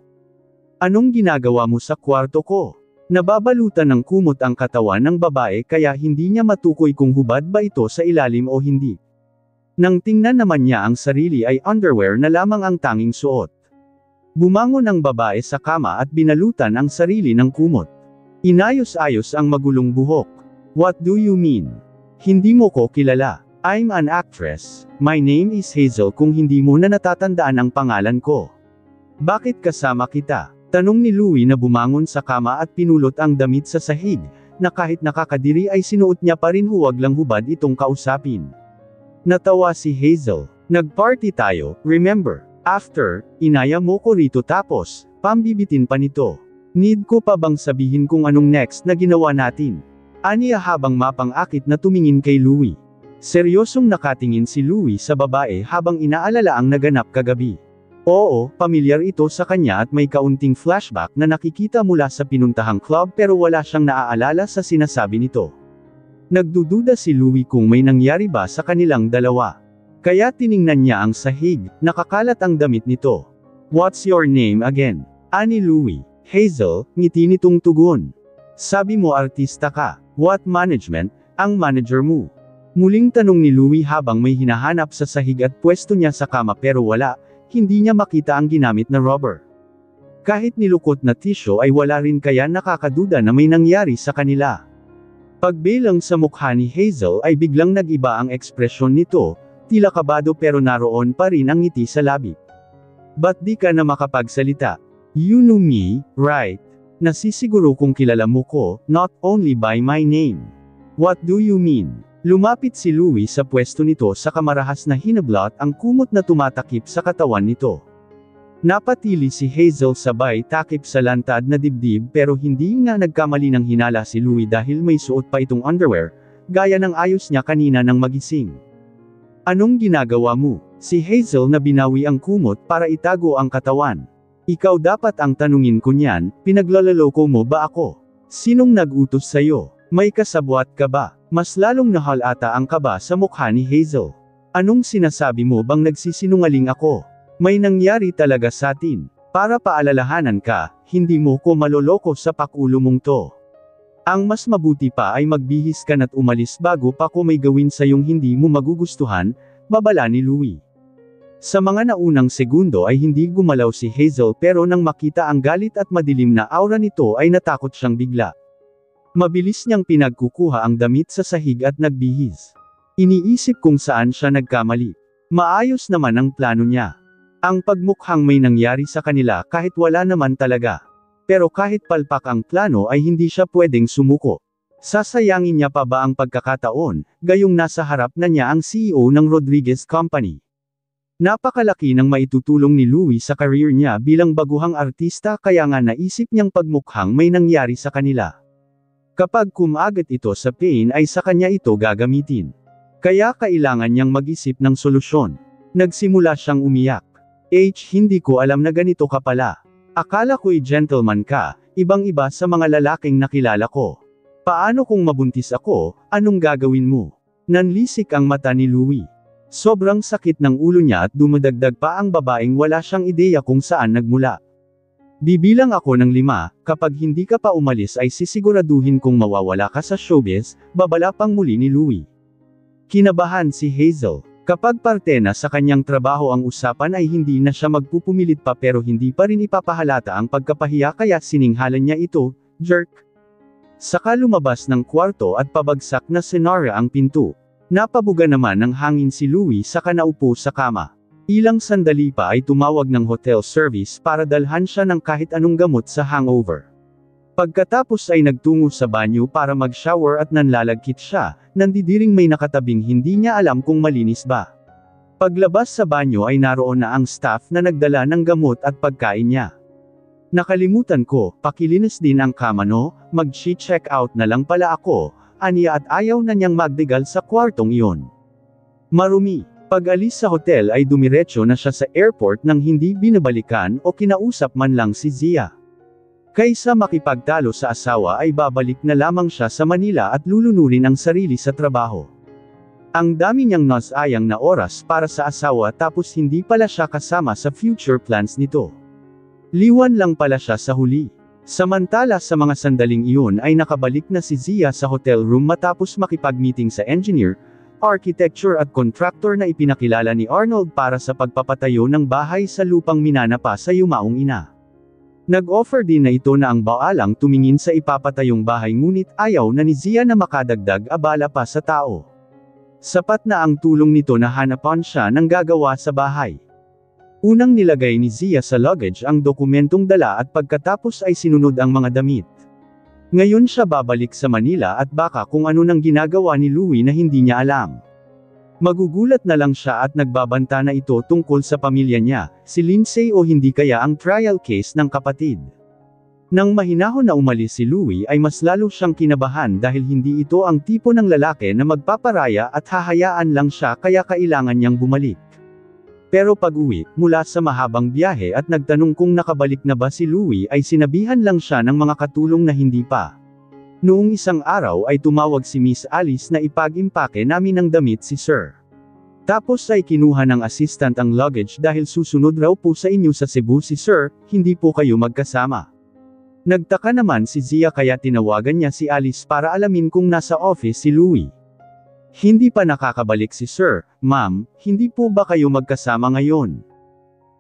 Anong ginagawa mo sa kwarto ko?" Nababalutan ng kumot ang katawan ng babae kaya hindi niya matukoy kung hubad ba ito sa ilalim o hindi. Nang tingnan naman niya ang sarili ay underwear na lamang ang tanging suot. Bumangon ang babae sa kama at binalutan ang sarili ng kumot. Inayos-ayos ang magulong buhok. "What do you mean? Hindi mo ko kilala. I'm an actress. My name is Hazel kung hindi mo na natatandaan ang pangalan ko. Bakit kasama kita?" Tanong ni Louie na bumangon sa kama at pinulot ang damit sa sahig, na kahit nakakadiri ay sinuot niya pa rin huwag lang hubad itong kausapin. Natawa si Hazel. "Nag-party tayo, remember? After, inaya mo ko rito tapos, pambibitin pa nito. Need ko pa bang sabihin kung anong next na ginawa natin?" Aniya habang mapang-akit na tumingin kay Louie. Seryosong nakatingin si Louie sa babae habang inaalala ang naganap kagabi. Oo, pamilyar ito sa kanya at may kaunting flashback na nakikita mula sa pinuntahang club pero wala siyang naaalala sa sinasabi nito. Nagdududa si Louie kung may nangyari ba sa kanilang dalawa. Kaya tiningnan niya ang sahig, nakakalat ang damit nito. "What's your name again?" Ani Louie. "Hazel," ngiti nitong tugon. "Sabi mo artista ka. What management? Ang manager mo?" Muling tanong ni Louie habang may hinahanap sa sahig at pwesto niya sa kama pero wala. Hindi niya makita ang ginamit na rubber. Kahit nilukot na tissue ay wala rin kaya nakakaduda na may nangyari sa kanila. Pagbilang sa mukha ni Hazel ay biglang nag-iba ang ekspresyon nito, tila kabado pero naroon pa rin ang ngiti sa labi. "Ba't di ka na makapagsalita? You know me, right? Nasisiguro kung kilala mo ko, not only by my name. What do you mean?" Lumapit si Louie sa pwesto nito sa kamarahas na hinablot ang kumot na tumatakip sa katawan nito. Napatili si Hazel sabay takip sa lantad na dibdib pero hindi nga nagkamali ng hinala si Louie dahil may suot pa itong underwear, gaya ng ayos niya kanina nang magising. "Anong ginagawa mo?" Si Hazel na binawi ang kumot para itago ang katawan. "Ikaw dapat ang tanungin ko niyan, pinaglaloloko mo ba ako? Sinong nag-utos sa'yo? May kasabwat ka ba?" Mas lalong nahalata ang kaba sa mukha ni Hazel. "Anong sinasabi mo bang nagsisinungaling ako? May nangyari talaga sa atin. Para paalalahanan ka, hindi mo ko maloloko sa pakulo mong to. Ang mas mabuti pa ay magbihis ka na't umalis bago pa ko may gawin sa yung hindi mo magugustuhan," babala ni Louie. Sa mga naunang segundo ay hindi gumalaw si Hazel pero nang makita ang galit at madilim na aura nito ay natakot siyang bigla. Mabilis niyang pinagkukuha ang damit sa sahig at nagbihis. Iniisip kung saan siya nagkamali. Maayos naman ang plano niya. Ang pagmukhang may nangyari sa kanila kahit wala naman talaga. Pero kahit palpak ang plano ay hindi siya pwedeng sumuko. Sasayangin niya pa ba ang pagkakataon, gayong nasa harap na niya ang CEO ng Rodriguez Company. Napakalaki ng maitutulong ni Louie sa career niya bilang baguhang artista kaya nga naisip niyang pagmukhang may nangyari sa kanila. Kapag kumagat ito sa pain ay sa kanya ito gagamitin. Kaya kailangan niyang mag-isip ng solusyon. Nagsimula siyang umiyak. Hindi ko alam na ganito ka pala. Akala ko'y gentleman ka, ibang-iba sa mga lalaking nakilala ko. Paano kung mabuntis ako, anong gagawin mo?" Nanlisik ang mata ni Louie. Sobrang sakit ng ulo niya at dumadagdag pa ang babaeng wala siyang ideya kung saan nagmula. Bibilang ako ng 5, kapag hindi ka pa umalis ay sisiguraduhin kong mawawala ka sa showbiz, babala pang muli ni Louie. Kinabahan si Hazel. Kapag parte na sa kanyang trabaho ang usapan ay hindi na siya magpupumilit pa pero hindi pa rin ipapahalata ang pagkapahiya kaya sininghalan niya ito, jerk. Saka lumabas ng kwarto at pabagsak na senarya ang pinto. Napabuga naman ng hangin si Louie saka naupo sa kama. Ilang sandali pa ay tumawag ng hotel service para dalhan siya ng kahit anong gamot sa hangover. Pagkatapos ay nagtungo sa banyo para mag-shower at nanlalagkit siya, nandidiring may nakatabing hindi niya alam kung malinis ba. Paglabas sa banyo ay naroon na ang staff na nagdala ng gamot at pagkain niya. Nakalimutan ko, pakilinis din ang kama no, mag-check out na lang pala ako, aniya at ayaw na niyang magdigal sa kwartong iyon. Marumi. Pag-alis sa hotel ay dumiretso na siya sa airport nang hindi binabalikan o kinausap man lang si Zia. Kaysa makipagtalo sa asawa ay babalik na lamang siya sa Manila at lulunurin ang sarili sa trabaho. Ang dami niyang nasayang na oras para sa asawa tapos hindi pala siya kasama sa future plans nito. Liwan lang pala siya sa huli. Samantala sa mga sandaling iyon ay nakabalik na si Zia sa hotel room matapos makipag-meeting sa engineer, architecture at contractor na ipinakilala ni Arnold para sa pagpapatayo ng bahay sa lupang minanapa sa yumaong ina. Nag-offer din na ito na ang baalang tumingin sa ipapatayong bahay ngunit ayaw na ni Zia na makadagdag abala pa sa tao. Sapat na ang tulong nito na hanapan siya ng gagawa sa bahay. Unang nilagay ni Zia sa luggage ang dokumentong dala at pagkatapos ay sinunod ang mga damit. Ngayon siya babalik sa Manila at baka kung ano nang ginagawa ni Louie na hindi niya alam. Magugulat na lang siya at nagbabanta na ito tungkol sa pamilya niya, si Lindsay o hindi kaya ang trial case ng kapatid. Nang mahinahon na umalis si Louie ay mas lalo siyang kinabahan dahil hindi ito ang tipo ng lalaki na magpaparaya at hahayaan lang siya kaya kailangan niyang bumalik. Pero pag-uwi, mula sa mahabang biyahe at nagtanong kung nakabalik na ba si Louie ay sinabihan lang siya ng mga katulong na hindi pa. Noong isang araw ay tumawag si Miss Alice na ipag-impake namin ng damit si Sir. Tapos ay kinuha ng assistant ang luggage dahil susunod raw po sa inyo sa Cebu si Sir, hindi po kayo magkasama. Nagtaka naman si Zia kaya tinawagan niya si Alice para alamin kung nasa office si Louie. Hindi pa nakakabalik si Sir, Ma'am, hindi po ba kayo magkasama ngayon?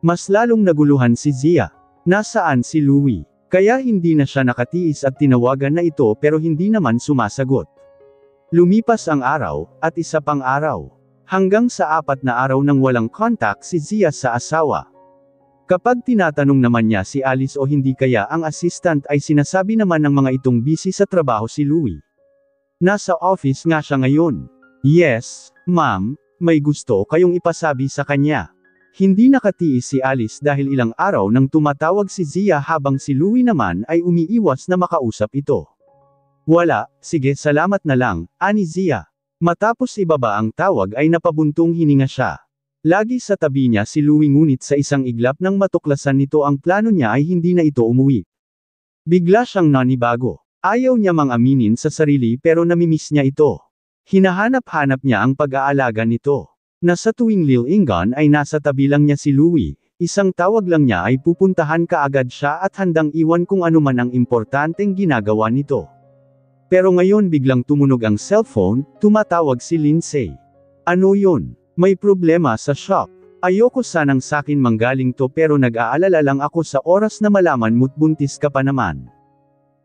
Mas lalong naguluhan si Zia. Nasaan si Louie? Kaya hindi na siya nakatiis at tinawagan na ito pero hindi naman sumasagot. Lumipas ang araw, at isa pang araw. Hanggang sa 4 na araw nang walang contact si Zia sa asawa. Kapag tinatanong naman niya si Alice o hindi kaya ang assistant ay sinasabi naman ng mga itong busy sa trabaho si Louie. Nasa office nga siya ngayon. Yes, ma'am, may gusto kayong ipasabi sa kanya. Hindi nakatiis si Alice dahil ilang araw nang tumatawag si Zia habang si Louie naman ay umiiwas na makausap ito. Wala, sige salamat na lang, ani Zia. Matapos ibaba ang tawag ay napabuntong hininga siya. Lagi sa tabi niya si Louie ngunit sa isang iglap ng matuklasan nito ang plano niya ay hindi na ito umuwi. Bigla siyang nanibago. Ayaw niya mang aminin sa sarili pero namimiss niya ito. Hinahanap-hanap niya ang pag-aalaga nito. Na sa tuwing lilingan ay nasa tabi lang niya si Louie, isang tawag lang niya ay pupuntahan kaagad siya at handang iwan kung ano man ang importanteng ginagawa nito. Pero ngayon biglang tumunog ang cellphone, tumatawag si Lindsay. Ano yun? May problema sa shop. Ayoko sanang sakin manggaling to pero nag-aalala lang ako sa oras na malaman mo't buntis ka pa naman.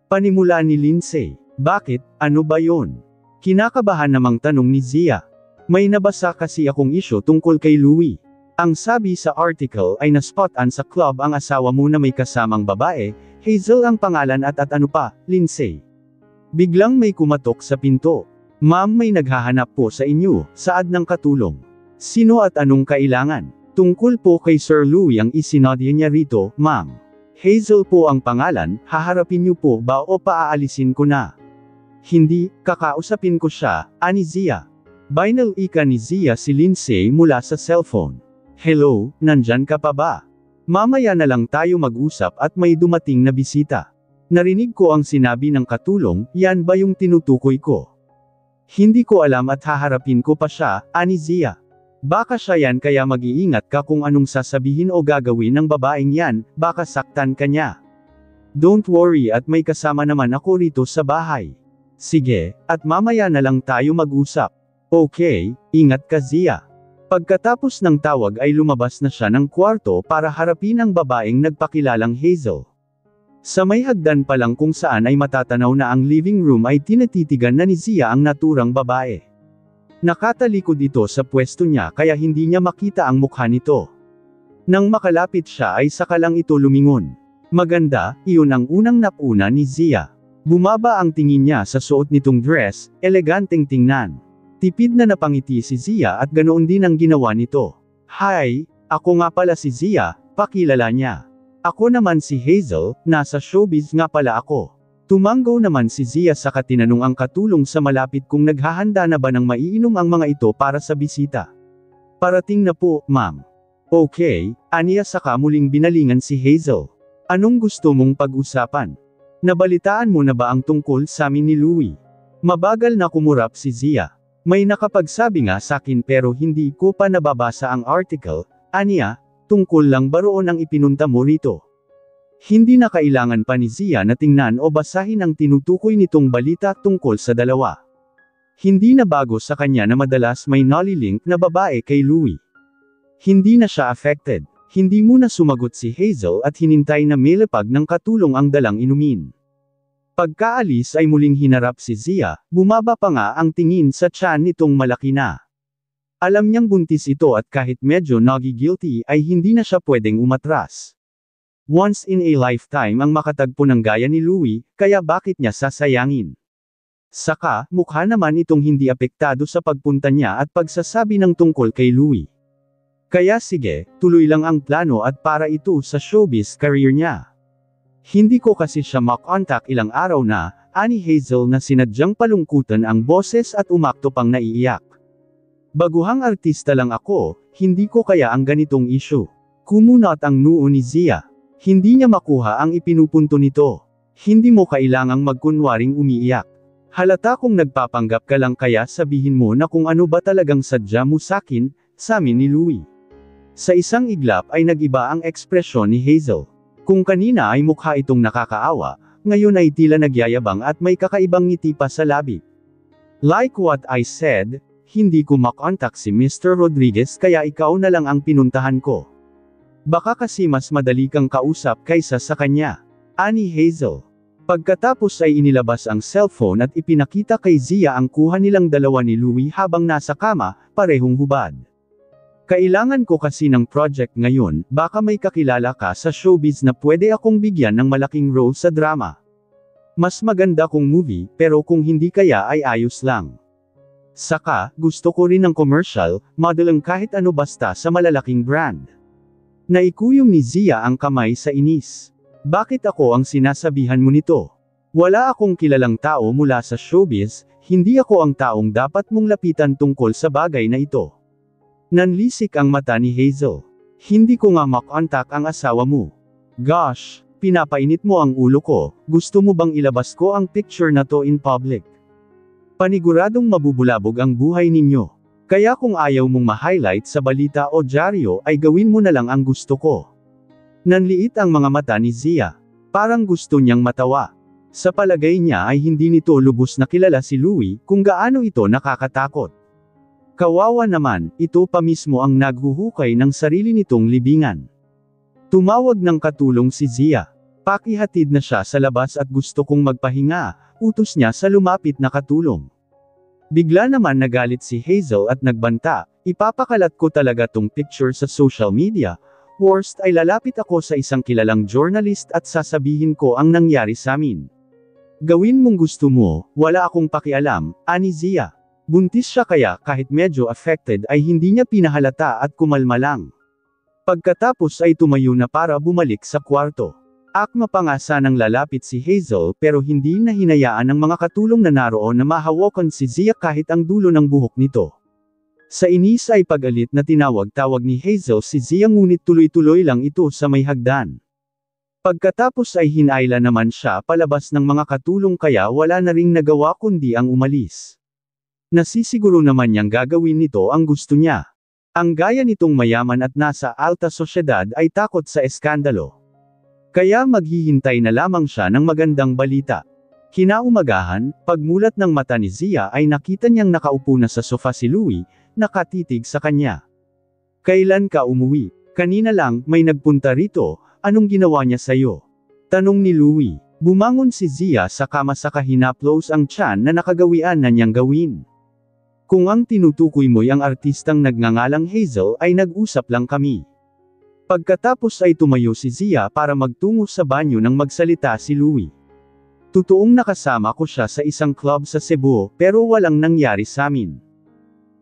Panimula ni Lindsay. Bakit, ano ba yon? Kinakabahan namang tanong ni Zia. May nabasa kasi akong isyu tungkol kay Louie. Ang sabi sa article ay naspot-an sa club ang asawa mo na may kasamang babae, Hazel ang pangalan at ano pa, Lindsay. Biglang may kumatok sa pinto. Ma'am may naghahanap po sa inyo, saad ng katulong. Sino at anong kailangan? Tungkol po kay Sir Louie ang isinodya niya rito, ma'am. Hazel po ang pangalan, haharapin niyo po ba o paaalisin ko na? Hindi, kakausapin ko siya, ani Zia. Binal ika ni Zia si Lindsay mula sa cellphone. Hello, nandyan ka pa ba? Mamaya na lang tayo mag-usap at may dumating na bisita. Narinig ko ang sinabi ng katulong, yan ba yung tinutukoy ko? Hindi ko alam at haharapin ko pa siya, ani Zia. Baka siya yan kaya mag-iingat ka kung anong sasabihin o gagawin ng babaeng yan, baka saktan ka niya. Don't worry at may kasama naman ako rito sa bahay. Sige, at mamaya na lang tayo mag-usap. Okay, ingat ka Zia. Pagkatapos ng tawag ay lumabas na siya ng kwarto para harapin ang babaeng nagpakilalang Hazel. Sa may hagdan pa lang kung saan ay matatanaw na ang living room ay tinatitigan na ni Zia ang naturang babae. Nakatalikod ito sa pwesto niya kaya hindi niya makita ang mukha nito. Nang makalapit siya ay saka lang ito lumingon. Maganda, iyon ang unang napuna ni Zia. Bumaba ang tingin niya sa suot nitong dress, eleganteng tingnan. Tipid na napangiti si Zia at ganoon din ang ginawa nito. Hi, ako nga pala si Zia, pakilala niya. Ako naman si Hazel, nasa showbiz nga pala ako. Tumanggaw naman si Zia saka tinanong ang katulong sa malapit kung naghahanda na ba ng maiinom ang mga ito para sa bisita. Parating na po, ma'am. Okay, aniya saka muling binalingan si Hazel. Anong gusto mong pag-usapan? Nabalitaan mo na ba ang tungkol sa amin ni Louie? Mabagal na kumurap si Zia. May nakapagsabi nga sakin pero hindi ko pa nababasa ang article, aniya, tungkol lang ba roon ang ipinunta mo rito? Hindi na kailangan pa ni Zia na tingnan o basahin ang tinutukoy nitong balita tungkol sa dalawa. Hindi na bago sa kanya na madalas may nolilink na babae kay Louie. Hindi na siya affected. Hindi muna sumagot si Hazel at hinintay na milapag ng katulong ang dalang inumin. Pagkaalis ay muling hinarap si Zia, bumaba pa nga ang tingin sa tiyan nitong malaki na. Alam niyang buntis ito at kahit medyo nagigilty ay hindi na siya pwedeng umatras. Once in a lifetime ang makatagpo ng gaya ni Louie, kaya bakit niya sasayangin? Saka, mukha naman itong hindi apektado sa pagpunta niya at pagsasabi ng tungkol kay Louie. Kaya sige, tuloy lang ang plano at para ito sa showbiz career niya. Hindi ko kasi siya makontak ilang araw na, ani Hazel na sinadyang palungkutan ang boses at umakto pang naiiyak. Baguhang artista lang ako, hindi ko kaya ang ganitong issue. Kumunot ang noo ni Zia. Hindi niya makuha ang ipinupunto nito. Hindi mo kailangang magkunwaring umiiyak. Halata kung nagpapanggap ka lang kaya sabihin mo na kung ano ba talagang sadya mo sakin, samin ni Louie. Sa isang iglap ay nag-iba ang ekspresyon ni Hazel. Kung kanina ay mukha itong nakakaawa, ngayon ay tila nagyayabang at may kakaibang ngiti pa sa labi. Like what I said, hindi ko makontak si Mr. Rodriguez kaya ikaw na lang ang pinuntahan ko. Baka kasi mas madali kang kausap kaysa sa kanya. Ani Hazel. Pagkatapos ay inilabas ang cellphone at ipinakita kay Zia ang kuha nilang dalawa ni Louie habang nasa kama, parehong hubad. Kailangan ko kasi ng project ngayon, baka may kakilala ka sa showbiz na pwede akong bigyan ng malaking role sa drama. Mas maganda kung movie, pero kung hindi kaya ay ayos lang. Saka, gusto ko rin ng commercial, modeling kahit ano basta sa malalaking brand. Naikuyom ni Zia ang kamay sa inis. Bakit ako ang sinasabihan mo nito? Wala akong kilalang tao mula sa showbiz, hindi ako ang taong dapat mong lapitan tungkol sa bagay na ito. Nanlisik ang mata ni Hazel. Hindi ko nga makontak ang asawa mo. Gosh, pinapainit mo ang ulo ko, gusto mo bang ilabas ko ang picture na to in public? Paniguradong mabubulabog ang buhay ninyo. Kaya kung ayaw mong ma-highlight sa balita o dyaryo ay gawin mo na lang ang gusto ko. Nanliit ang mga mata ni Zia. Parang gusto niyang matawa. Sa palagay niya ay hindi nito lubos na kilala si Louie kung gaano ito nakakatakot. Kawawa naman, ito pa mismo ang naghuhukay ng sarili nitong libingan. Tumawag ng katulong si Zia. Pakihatid na siya sa labas at gusto kong magpahinga, utos niya sa lumapit na katulong. Bigla naman nagalit si Hazel at nagbanta, ipapakalat ko talaga tong picture sa social media, worst ay lalapit ako sa isang kilalang journalist at sasabihin ko ang nangyari sa amin. Gawin mong gusto mo, wala akong pakialam, ani Zia. Buntis siya kaya kahit medyo affected ay hindi niya pinahalata at kumalma lang. Pagkatapos ay tumayo na para bumalik sa kwarto. Akma pa nga sanang lalapit si Hazel pero hindi na hinayaan ng mga katulong na naroon na mahawakan si Zia kahit ang dulo ng buhok nito. Sa inis ay pag-alit na tinawag-tawag ni Hazel si Zia ngunit tuloy-tuloy lang ito sa may hagdan. Pagkatapos ay hinayla naman siya palabas ng mga katulong kaya wala na ring nagawa kundi ang umalis. Nasisiguro naman niyang gagawin nito ang gusto niya. Ang gaya nitong mayaman at nasa alta sosyedad ay takot sa eskandalo. Kaya maghihintay na lamang siya ng magandang balita. Kinaumagahan, pagmulat ng mata ni Zia ay nakita niyang nakaupo na sa sofa si Louie, nakatitig sa kanya. Kailan ka umuwi? Kanina lang, may nagpunta rito, anong ginawa niya sa'yo? Tanong ni Louie. Bumangon si Zia sa kama saka hinaplos ang tiyan na nakagawian na niyang gawin. Kung ang tinutukoy mo'y ang artistang nagngangalang Hazel ay nag-usap lang kami. Pagkatapos ay tumayo si Zia para magtungo sa banyo nang magsalita si Louie. Totoong nakasama ko siya sa isang club sa Cebu pero walang nangyari sa amin.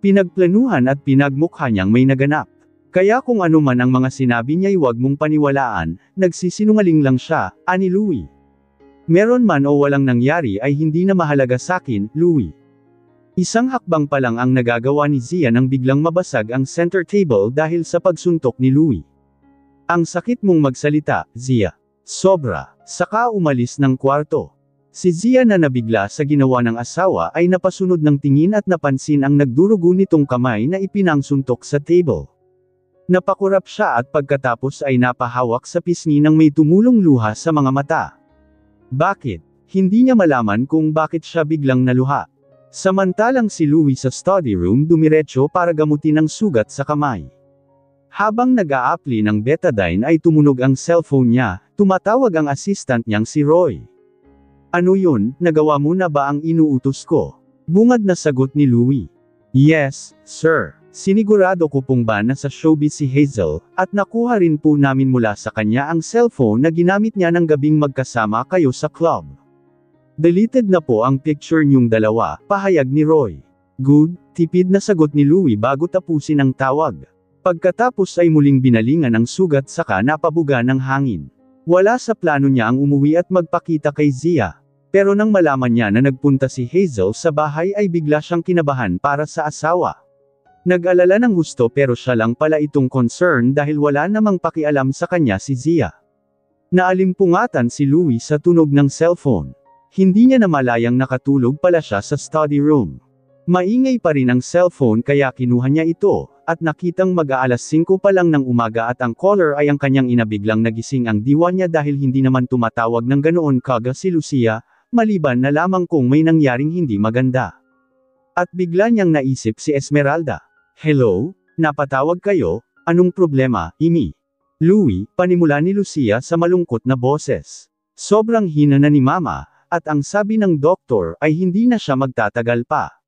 Pinagplanuhan at pinagmukha niyang may naganap. Kaya kung ano man ang mga sinabi niya'y huwag mong paniwalaan, nagsisinungaling lang siya, ani Louie. Meron man o walang nangyari ay hindi na mahalaga sakin, Louie. Isang hakbang pa lang ang nagagawa ni Zia nang biglang mabasag ang center table dahil sa pagsuntok ni Louie. Ang sakit mong magsalita, Zia. Sobra. Saka umalis ng kwarto. Si Zia na nabigla sa ginawa ng asawa ay napasunod ng tingin at napansin ang nagdurugo nitong kamay na ipinangsuntok sa table. Napakurap siya at pagkatapos ay napahawak sa pisngi nang may tumulong luha sa mga mata. Bakit? Hindi niya malaman kung bakit siya biglang naluha. Samantalang si Louie sa study room dumiretso para gamutin ang sugat sa kamay. Habang nag-a-apply ng betadine ay tumunog ang cellphone niya, tumatawag ang assistant niyang si Roy. Ano yun, nagawa mo na ba ang inuutos ko? Bungad na sagot ni Louie. Yes, sir. Sinigurado ko pong ba na sa showbiz si Hazel, at nakuha rin po namin mula sa kanya ang cellphone na ginamit niya ng gabing magkasama kayo sa club. Deleted na po ang picture niyong dalawa, pahayag ni Roy. Good, tipid na sagot ni Louie bago tapusin ang tawag. Pagkatapos ay muling binalingan ang sugat saka napabuga ng hangin. Wala sa plano niya ang umuwi at magpakita kay Zia. Pero nang malaman niya na nagpunta si Hazel sa bahay ay bigla siyang kinabahan para sa asawa. Nag-alala ng husto pero siya lang pala itong concern dahil wala namang pakialam sa kanya si Zia. Naalimpungatan si Louie sa tunog ng cellphone. Hindi niya namalayang nakatulog pala siya sa study room. Maingay pa rin ang cellphone kaya kinuha niya ito, at nakitang mag-aalas 5 pa lang ng umaga at ang caller ay ang kanyang ina. Biglang nagising ang diwa niya dahil hindi naman tumatawag ng ganoon kaga si Lucia, maliban na lamang kung may nangyaring hindi maganda. At bigla niyang naisip si Esmeralda. Hello? Napatawag kayo? Anong problema, Imi? Louie, panimula ni Lucia sa malungkot na boses. Sobrang hina na ni Mama, at ang sabi ng doktor ay hindi na siya magtatagal pa.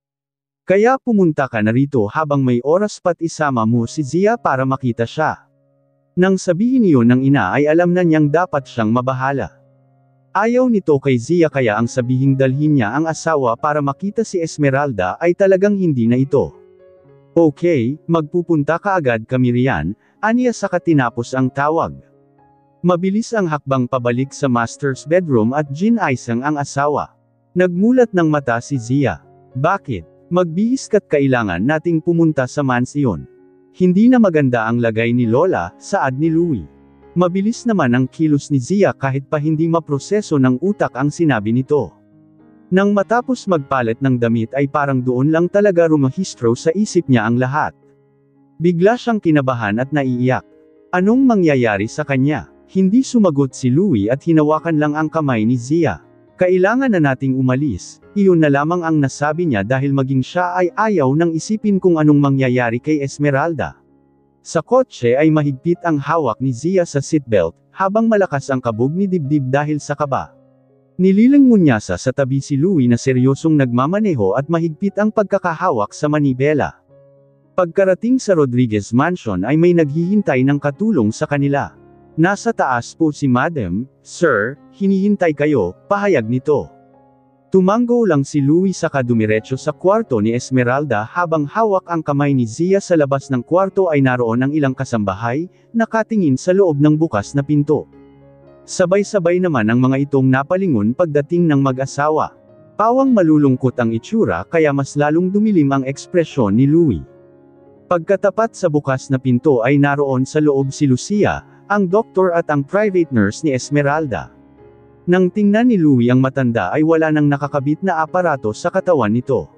Kaya pumunta ka na rito habang may oras pa't isama mo si Zia para makita siya. Nang sabihin iyon ng ina ay alam na niyang dapat siyang mabahala. Ayaw nito kay Zia kaya ang sabihing dalhin niya ang asawa para makita si Esmeralda ay talagang hindi na ito. Okay, magpupunta ka agad kami riyan, aniya saka tinapos ang tawag. Mabilis ang hakbang pabalik sa master's bedroom at ginaisang ang asawa. Nagmulat ng mata si Zia. Bakit? Magbihis ka't kailangan nating pumunta sa mansyon. Hindi na maganda ang lagay ni Lola, saad ni Louie. Mabilis naman ang kilos ni Zia kahit pa hindi maproseso ng utak ang sinabi nito. Nang matapos magpalit ng damit ay parang doon lang talaga rumahistro sa isip niya ang lahat. Bigla siyang kinabahan at naiiyak. Anong mangyayari sa kanya? Hindi sumagot si Louie at hinawakan lang ang kamay ni Zia. Kailangan na nating umalis, iyon na lamang ang nasabi niya dahil maging siya ay ayaw nang isipin kung anong mangyayari kay Esmeralda. Sa kotse ay mahigpit ang hawak ni Zia sa seatbelt, habang malakas ang kabog ni dibdib dahil sa kaba. Nililingunyasa sa tabi si Louie na seryosong nagmamaneho at mahigpit ang pagkakahawak sa manibela. Pagkarating sa Rodriguez Mansion ay may naghihintay ng katulong sa kanila. Nasa taas po si Madam, Sir, hinihintay kayo, pahayag nito. Tumango lang si Louie saka dumiretso sa kwarto ni Esmeralda habang hawak ang kamay ni Zia. Sa labas ng kwarto ay naroon ang ilang kasambahay, nakatingin sa loob ng bukas na pinto. Sabay-sabay naman ang mga itong napalingon pagdating ng mag-asawa. Pawang malulungkot ang itsura kaya mas lalong dumilim ang ekspresyon ni Louie. Pagkatapat sa bukas na pinto ay naroon sa loob si Lucia, ang doktor at ang private nurse ni Esmeralda. Nang tingnan ni Louie ang matanda ay wala nang nakakabit na aparato sa katawan nito.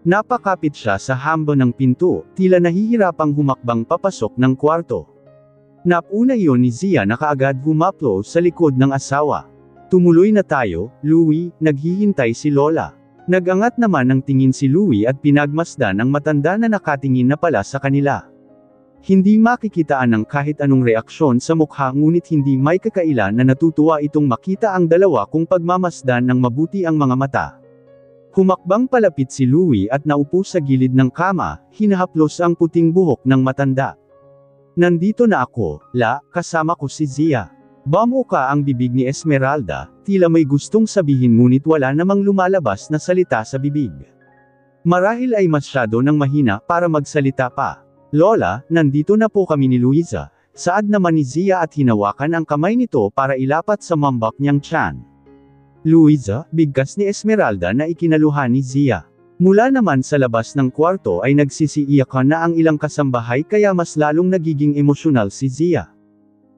Napakapit siya sa hambo ng pinto, tila nahihirapang humakbang papasok ng kwarto. Napuna iyon ni Zia na kaagad humaplo sa likod ng asawa. Tumuloy na tayo, Louie, naghihintay si Lola. Nagangat naman ng tingin si Louie at pinagmasdan ang matanda na nakatingin na pala sa kanila. Hindi makikitaan ng kahit anong reaksyon sa mukha ngunit hindi may kakaila na natutuwa itong makita ang dalawa kung pagmamasdan ng mabuti ang mga mata. Humakbang palapit si Louie at naupo sa gilid ng kama, hinahaplos ang puting buhok ng matanda. Nandito na ako, La, kasama ko si Zia. Bumuka ang bibig ni Esmeralda, tila may gustong sabihin ngunit wala namang lumalabas na salita sa bibig. Marahil ay masyado nang mahina para magsalita pa. Lola, nandito na po kami ni Luisa, saad naman ni Zia at hinawakan ang kamay nito para ilapat sa mambak niyang tiyan. Luisa, bigkas ni Esmeralda na ikinaluhan ni Zia. Mula naman sa labas ng kwarto ay nagsisiiyakan na ang ilang kasambahay kaya mas lalong nagiging emosyonal si Zia.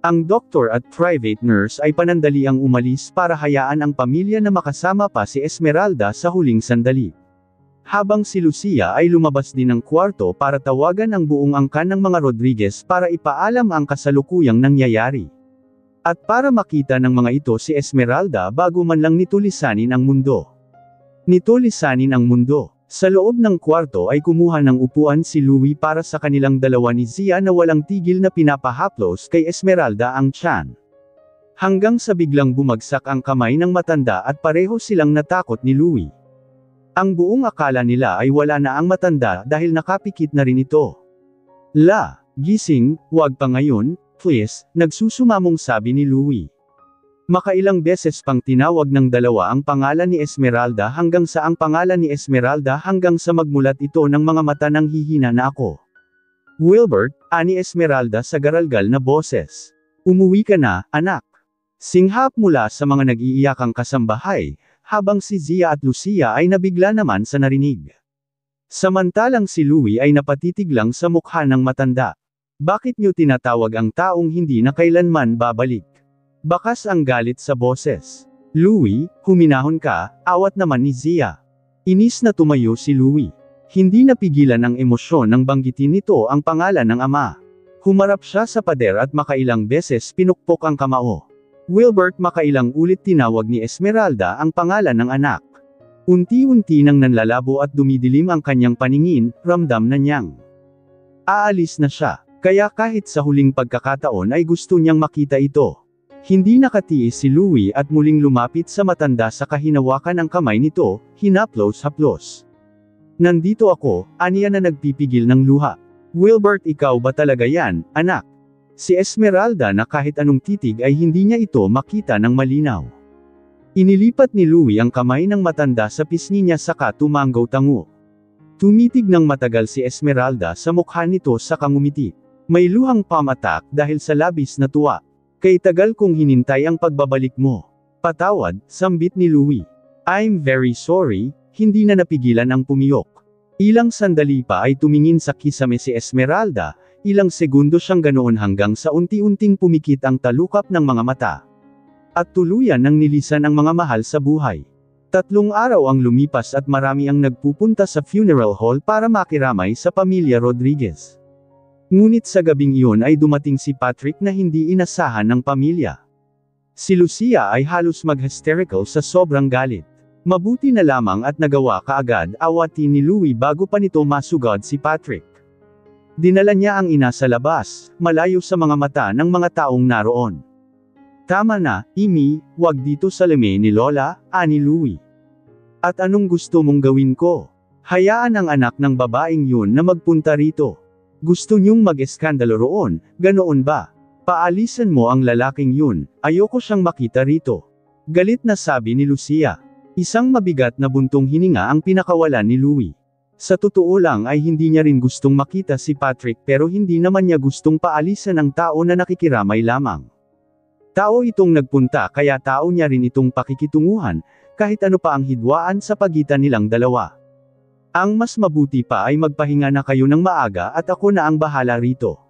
Ang doktor at private nurse ay panandaliang umalis para hayaan ang pamilya na makasama pa si Esmeralda sa huling sandali. Habang si Lucia ay lumabas din ng kwarto para tawagan ang buong angkan ng mga Rodriguez para ipaalam ang kasalukuyang nangyayari. At para makita ng mga ito si Esmeralda bago man lang nito lisanin ang mundo. Nito lisanin ang mundo. Sa loob ng kwarto ay kumuha ng upuan si Louie para sa kanilang dalawa ni Zia na walang tigil na pinapahaplos kay Esmeralda ang tiyan. Hanggang sa biglang bumagsak ang kamay ng matanda at pareho silang natakot ni Louie. Ang buong akala nila ay wala na ang matanda dahil nakapikit na rin ito. La, gising, wag pa ngayon, please, nagsusumamong sabi ni Louie. Makailang beses pang tinawag ng dalawa ang pangalan ni Esmeralda hanggang sa magmulat ito ng mga mata ng hihina na ako. Wilbert, ani Esmeralda sa garalgal na boses. Umuwi ka na, anak. Singhap mula sa mga nag-iiyakang kasambahay, habang si Zia at Lucia ay nabigla naman sa narinig. Samantalang si Louie ay napatitig lang sa mukha ng matanda. Bakit niyo tinatawag ang taong hindi na kailanman babalik? Bakas ang galit sa boses. Louie, huminahon ka, awat naman ni Zia. Inis na tumayo si Louie. Hindi napigilan ang emosyon nang banggitin nito ang pangalan ng ama. Humarap siya sa pader at makailang beses pinukpok ang kamao. Wilbert, makailang ulit tinawag ni Esmeralda ang pangalan ng anak. Unti-unti nang nanlalabo at dumidilim ang kanyang paningin, ramdam na niyang aalis na siya. Kaya kahit sa huling pagkakataon ay gusto niyang makita ito. Hindi nakatiis si Louie at muling lumapit sa matanda sa kahinawakan ang kamay nito, hinaplos-haplos. Nandito ako, aniya na nagpipigil ng luha. Wilbert, ikaw ba talaga yan, anak? Si Esmeralda na kahit anong titig ay hindi niya ito makita ng malinaw. Inilipat ni Louie ang kamay ng matanda sa pisngi niya saka tumanggaw-tango. Tumitig ng matagal si Esmeralda sa mukha nito saka ngumiti. May luhang pamatak dahil sa labis na tuwa. Kay tagal kong hinintay ang pagbabalik mo. Patawad, sambit ni Louie. I'm very sorry, hindi na napigilan ang pumiyok. Ilang sandali pa ay tumingin sa kisame si Esmeralda, ilang segundo siyang ganoon hanggang sa unti-unting pumikit ang talukap ng mga mata. At tuluyan nang nilisan ang mga mahal sa buhay. 3 araw ang lumipas at marami ang nagpupunta sa funeral hall para makiramay sa pamilya Rodriguez. Ngunit sa gabing iyon ay dumating si Patrick na hindi inasahan ng pamilya. Si Lucia ay halos mag-hysterical sa sobrang galit. Mabuti na lamang at nagawa kaagad awatin ni Louie bago pa nito masugod si Patrick. Dinala niya ang ina sa labas, malayo sa mga mata ng mga taong naroon. Tama na, Amy, wag dito sa leme ni Lola, ani Louie. At anong gusto mong gawin ko? Hayaan ang anak ng babaeng yun na magpunta rito. Gusto niyong mag-eskandalo roon, ganoon ba? Paalisan mo ang lalaking yun, ayoko siyang makita rito. Galit na sabi ni Lucia. Isang mabigat na buntong hininga ang pinakawalan ni Louie. Sa totoo lang ay hindi niya rin gustong makita si Patrick pero hindi naman niya gustong paalisan ang tao na nakikiramay lamang. Tao itong nagpunta kaya tao niya rin itong pakikitunguhan, kahit ano pa ang hidwaan sa pagitan nilang dalawa. Ang mas mabuti pa ay magpahinga na kayo ng maaga at ako na ang bahala rito.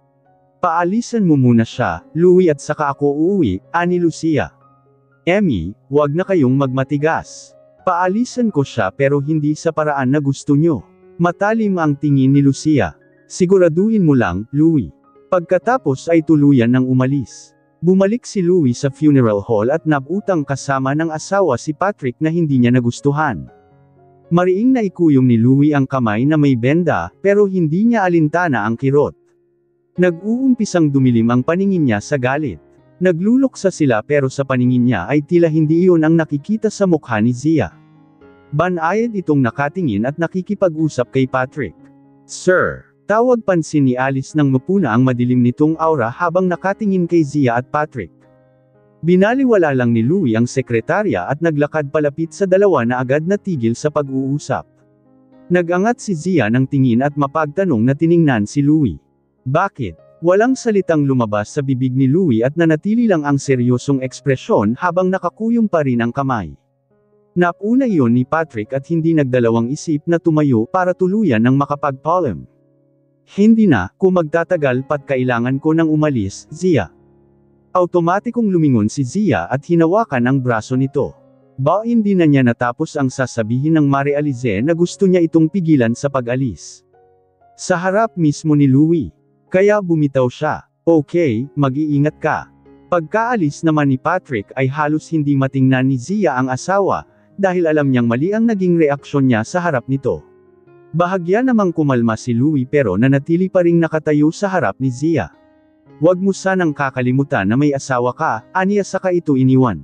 Paalisan mo muna siya, Louie at saka ako uuwi, ani Lucia. Emmy, wag na kayong magmatigas. Paalisan ko siya pero hindi sa paraan na gusto nyo. Matalim ang tingin ni Lucia. Siguraduhin mo lang, Louie. Pagkatapos ay tuluyan ng umalis. Bumalik si Louie sa funeral hall at naputang kasama ng asawa si Patrick na hindi niya nagustuhan. Mariing naikuyom ni Louie ang kamay na may benda, pero hindi niya alintana ang kirot. Nag-uumpisang dumilim ang paningin niya sa galit. Nagluluksa sila pero sa paningin niya ay tila hindi iyon ang nakikita sa mukha ni Zia. Banayad itong nakatingin at nakikipag-usap kay Patrick. "Sir." Tawag pansin ni Alice nang mapuna ang madilim nitong aura habang nakatingin kay Zia at Patrick. Binaliwala lang ni Louie ang sekretarya at naglakad palapit sa dalawa na agad natigil sa pag-uusap. Nagangat si Zia ng tingin at mapagtanong na tiningnan si Louie. "Bakit?" Walang salitang lumabas sa bibig ni Louie at nanatili lang ang seryosong ekspresyon habang nakakuyom pa rin ang kamay. Napuna iyon ni Patrick at hindi nagdalawang isip na tumayo para tuluyan ng makapagpaalam. "Hindi na, kung magtatagal pat kailangan ko nang umalis, Zia." Automatikong lumingon si Zia at hinawakan ang braso nito. Hindi na niya natapos ang sasabihin ng Marie-Alice na gusto niya itong pigilan sa pag-alis. Sa harap mismo ni Louie. Kaya bumitaw siya. "Okay, mag-iingat ka." Pagkaalis naman ni Patrick ay halos hindi matingnan ni Zia ang asawa, dahil alam niyang mali ang naging reaksyon niya sa harap nito. Bahagya namang kumalma si Louie pero nanatili pa ring nakatayo sa harap ni Zia. "Huwag mo sanang kakalimutan na may asawa ka," aniya saka ito iniwan.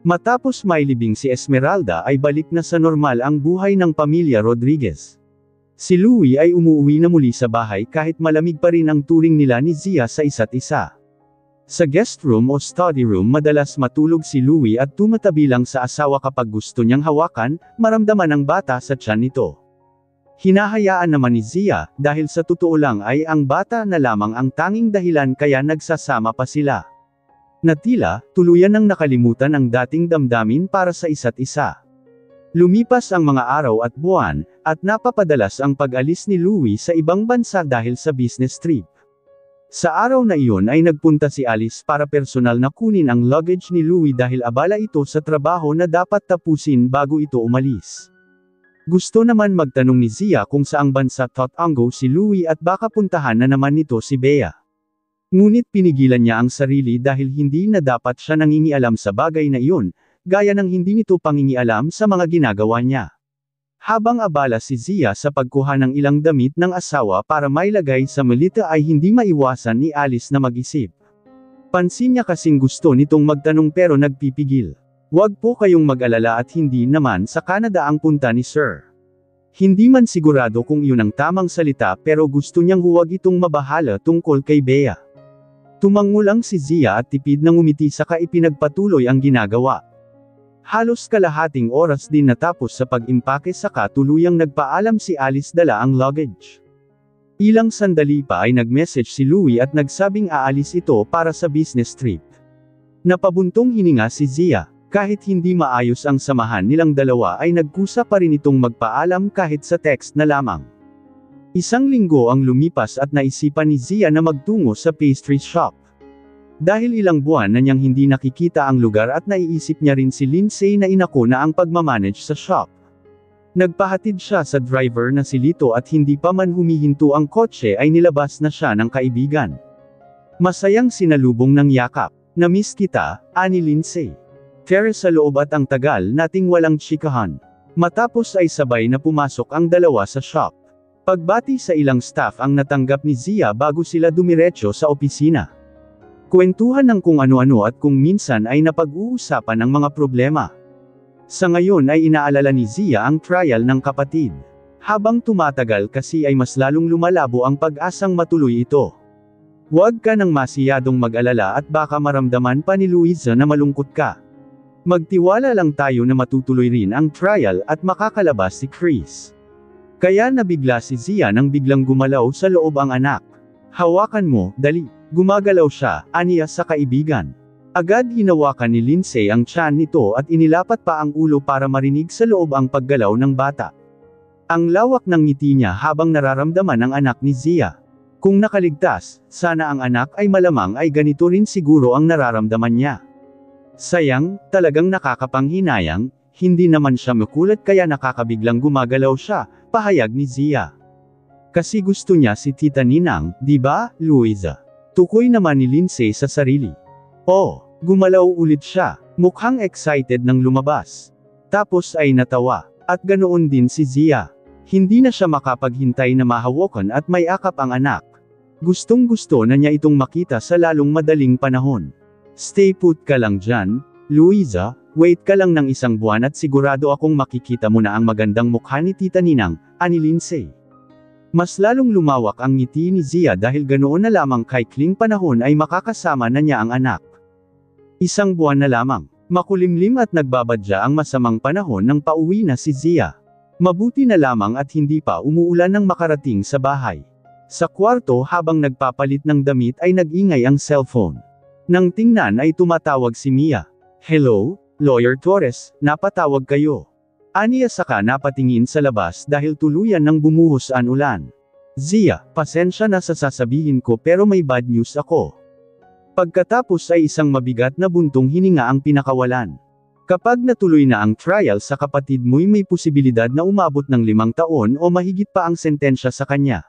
Matapos mailibing si Esmeralda ay balik na sa normal ang buhay ng pamilya Rodriguez. Si Louie ay umuwi na muli sa bahay kahit malamig pa rin ang turing nila ni Zia sa isa't isa. Sa guest room o study room madalas matulog si Louie at tumatabi lang sa asawa kapag gusto niyang hawakan, maramdaman ng bata sa tiyan nito. Hinahayaan naman ni Zia, dahil sa totoo lang ay ang bata na lamang ang tanging dahilan kaya nagsasama pa sila. Natila, tuluyan nang nakalimutan ang dating damdamin para sa isa't isa. Lumipas ang mga araw at buwan, at napapadalas ang pag-alis ni Louie sa ibang bansa dahil sa business trip. Sa araw na iyon ay nagpunta si Alice para personal na kunin ang luggage ni Louie dahil abala ito sa trabaho na dapat tapusin bago ito umalis. Gusto naman magtanong ni Zia kung saang bansa tatango si Louie at baka puntahan na naman nito si Bea. Ngunit pinigilan niya ang sarili dahil hindi na dapat siya nangingialam sa bagay na iyon, gaya ng hindi nito pangingialam sa mga ginagawa niya. Habang abala si Zia sa pagkuha ng ilang damit ng asawa para mailagay sa malita ay hindi maiwasan ni Alice na mag-isip. Pansin niya kasing gusto nitong magtanong pero nagpipigil. "Huwag po kayong mag-alala at hindi naman sa Canada ang punta ni Sir." Hindi man sigurado kung iyon ang tamang salita pero gusto niyang huwag itong mabahala tungkol kay Bea. Tumango lang si Zia at tipid na ngumiti saka ipinagpatuloy ang ginagawa. Halos kalahating oras din natapos sa pag-impake saka tuluyang nagpaalam si Alice dala ang luggage. Ilang sandali pa ay nag-message si Louie at nagsabing aalis ito para sa business trip. Napabuntong hininga si Zia. Kahit hindi maayos ang samahan nilang dalawa ay nagkusa pa rin itong magpaalam kahit sa text na lamang. Isang linggo ang lumipas at naisipan ni Zia na magtungo sa pastry shop. Dahil ilang buwan na niyang hindi nakikita ang lugar at naiisip niya rin si Lindsay na inako na ang pagmamanage sa shop. Nagpahatid siya sa driver na si Lito at hindi pa man humihinto ang kotse ay nilabas na siya ng kaibigan. Masayang sinalubong ng yakap. "Na-miss kita," ani Lindsay. "Tere sa loob at ang tagal nating walang chikahan." Matapos ay sabay na pumasok ang dalawa sa shop. Pagbati sa ilang staff ang natanggap ni Zia bago sila dumiretso sa opisina. Kwentuhan ng kung ano-ano at kung minsan ay napag-uusapan ang mga problema. Sa ngayon ay inaalala ni Zia ang trial ng kapatid. Habang tumatagal kasi ay mas lalong lumalabo ang pag-asang matuloy ito. "Huwag ka nang masiyadong mag-alala at baka maramdaman pa ni Luisa na malungkot ka. Magtiwala lang tayo na matutuloy rin ang trial at makakalabas si Chris." Kaya nabigla si Zia nang biglang gumalaw sa loob ang anak. "Hawakan mo, dali." Gumagalaw siya, aniya sa kaibigan. Agad hinawakan ni Lindsay ang tiyan nito at inilapat pa ang ulo para marinig sa loob ang paggalaw ng bata. Ang lawak ng ngiti niya habang nararamdaman ang anak ni Zia. Kung nakaligtas, sana ang anak ay malamang ay ganito rin siguro ang nararamdaman niya. Sayang, talagang nakakapanghinayang, hindi naman siya makulat kaya nakakabiglang gumagalaw siya, pahayag ni Zia. Kasi gusto niya si Tita Ninang, di ba, Luisa? Tukoy naman ni Lindsay sa sarili. Oh, gumalaw ulit siya, mukhang excited nang lumabas. Tapos ay natawa. At ganoon din si Zia. Hindi na siya makapaghintay na mahawakan at may akap ang anak. Gustong-gusto na niya itong makita sa lalong madaling panahon. Stay put ka lang dyan, Louisa, wait ka lang ng isang buwan at sigurado akong makikita mo na ang magandang mukha ni Tita Ninang, ani Lindsay. Mas lalong lumawak ang ngiti ni Zia dahil ganoon na lamang kay Kling panahon ay makakasama na niya ang anak. Isang buwan na lamang, makulimlim at nagbabadya ang masamang panahon nang pauwi na si Zia. Mabuti na lamang at hindi pa umuulan nang makarating sa bahay. Sa kwarto habang nagpapalit ng damit ay nag-ingay ang cellphone. Nang tingnan ay tumatawag si Mia. Hello, Lawyer Torres, napatawag kayo. Aniya saka napatingin sa labas dahil tuluyan nang bumuhos ang ulan. Zia, pasensya na sa sasabihin ko pero may bad news ako. Pagkatapos ay isang mabigat na buntong hininga ang pinakawalan. Kapag natuloy na ang trial sa kapatid mo'y may posibilidad na umabot ng 5 taon o mahigit pa ang sentensya sa kanya.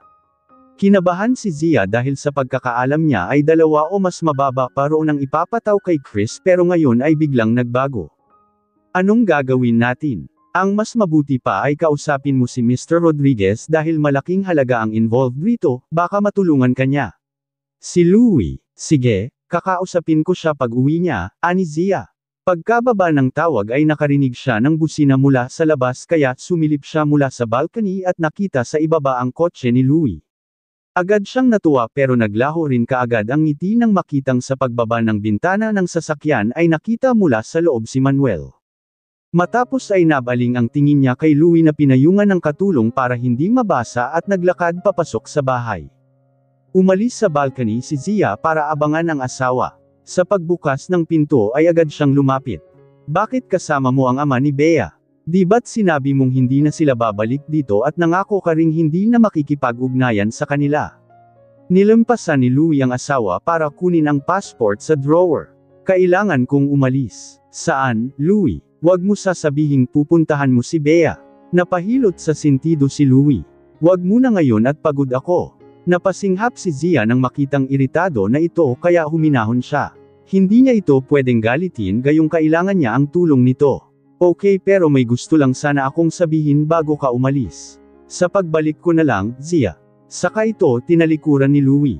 Kinabahan si Zia dahil sa pagkakaalam niya ay 2 o mas mababa pa roon ang ipapataw kay Chris pero ngayon ay biglang nagbago. Anong gagawin natin? Ang mas mabuti pa ay kausapin mo si Mr. Rodriguez dahil malaking halaga ang involved rito, baka matulungan kanya. Si Louie, sige, kakausapin ko siya pag uwi niya, ani Zia. Pagkababa ng tawag ay nakarinig siya ng busina mula sa labas kaya sumilip siya mula sa balcony at nakita sa ibaba ang kotse ni Louie. Agad siyang natuwa pero naglaho rin kaagad ang ngiti nang makitang sa pagbaba ng bintana ng sasakyan ay nakita mula sa loob si Manuel. Matapos ay nabaling ang tingin niya kay Louie na pinayungan ng katulong para hindi mabasa at naglakad papasok sa bahay. Umalis sa balcony si Zia para abangan ang asawa. Sa pagbukas ng pinto ay agad siyang lumapit. Bakit kasama mo ang ama ni Bea? Di ba't sinabi mong hindi na sila babalik dito at nangako ka ring hindi na makikipag-ugnayan sa kanila? Nilampasan ni Louie ang asawa para kunin ang passport sa drawer. Kailangan kong umalis. Saan, Louie? Huwag mo sasabihing pupuntahan mo si Bea. Napahilot sa sentido si Louie. Huwag muna ngayon at pagod ako. Napasinghap si Zia nang makitang iritado na ito kaya huminahon siya. Hindi niya ito pwedeng galitin gayong kailangan niya ang tulong nito. Okay pero may gusto lang sana akong sabihin bago ka umalis. Sa pagbalik ko na lang, Zia. Saka ito tinalikuran ni Louie.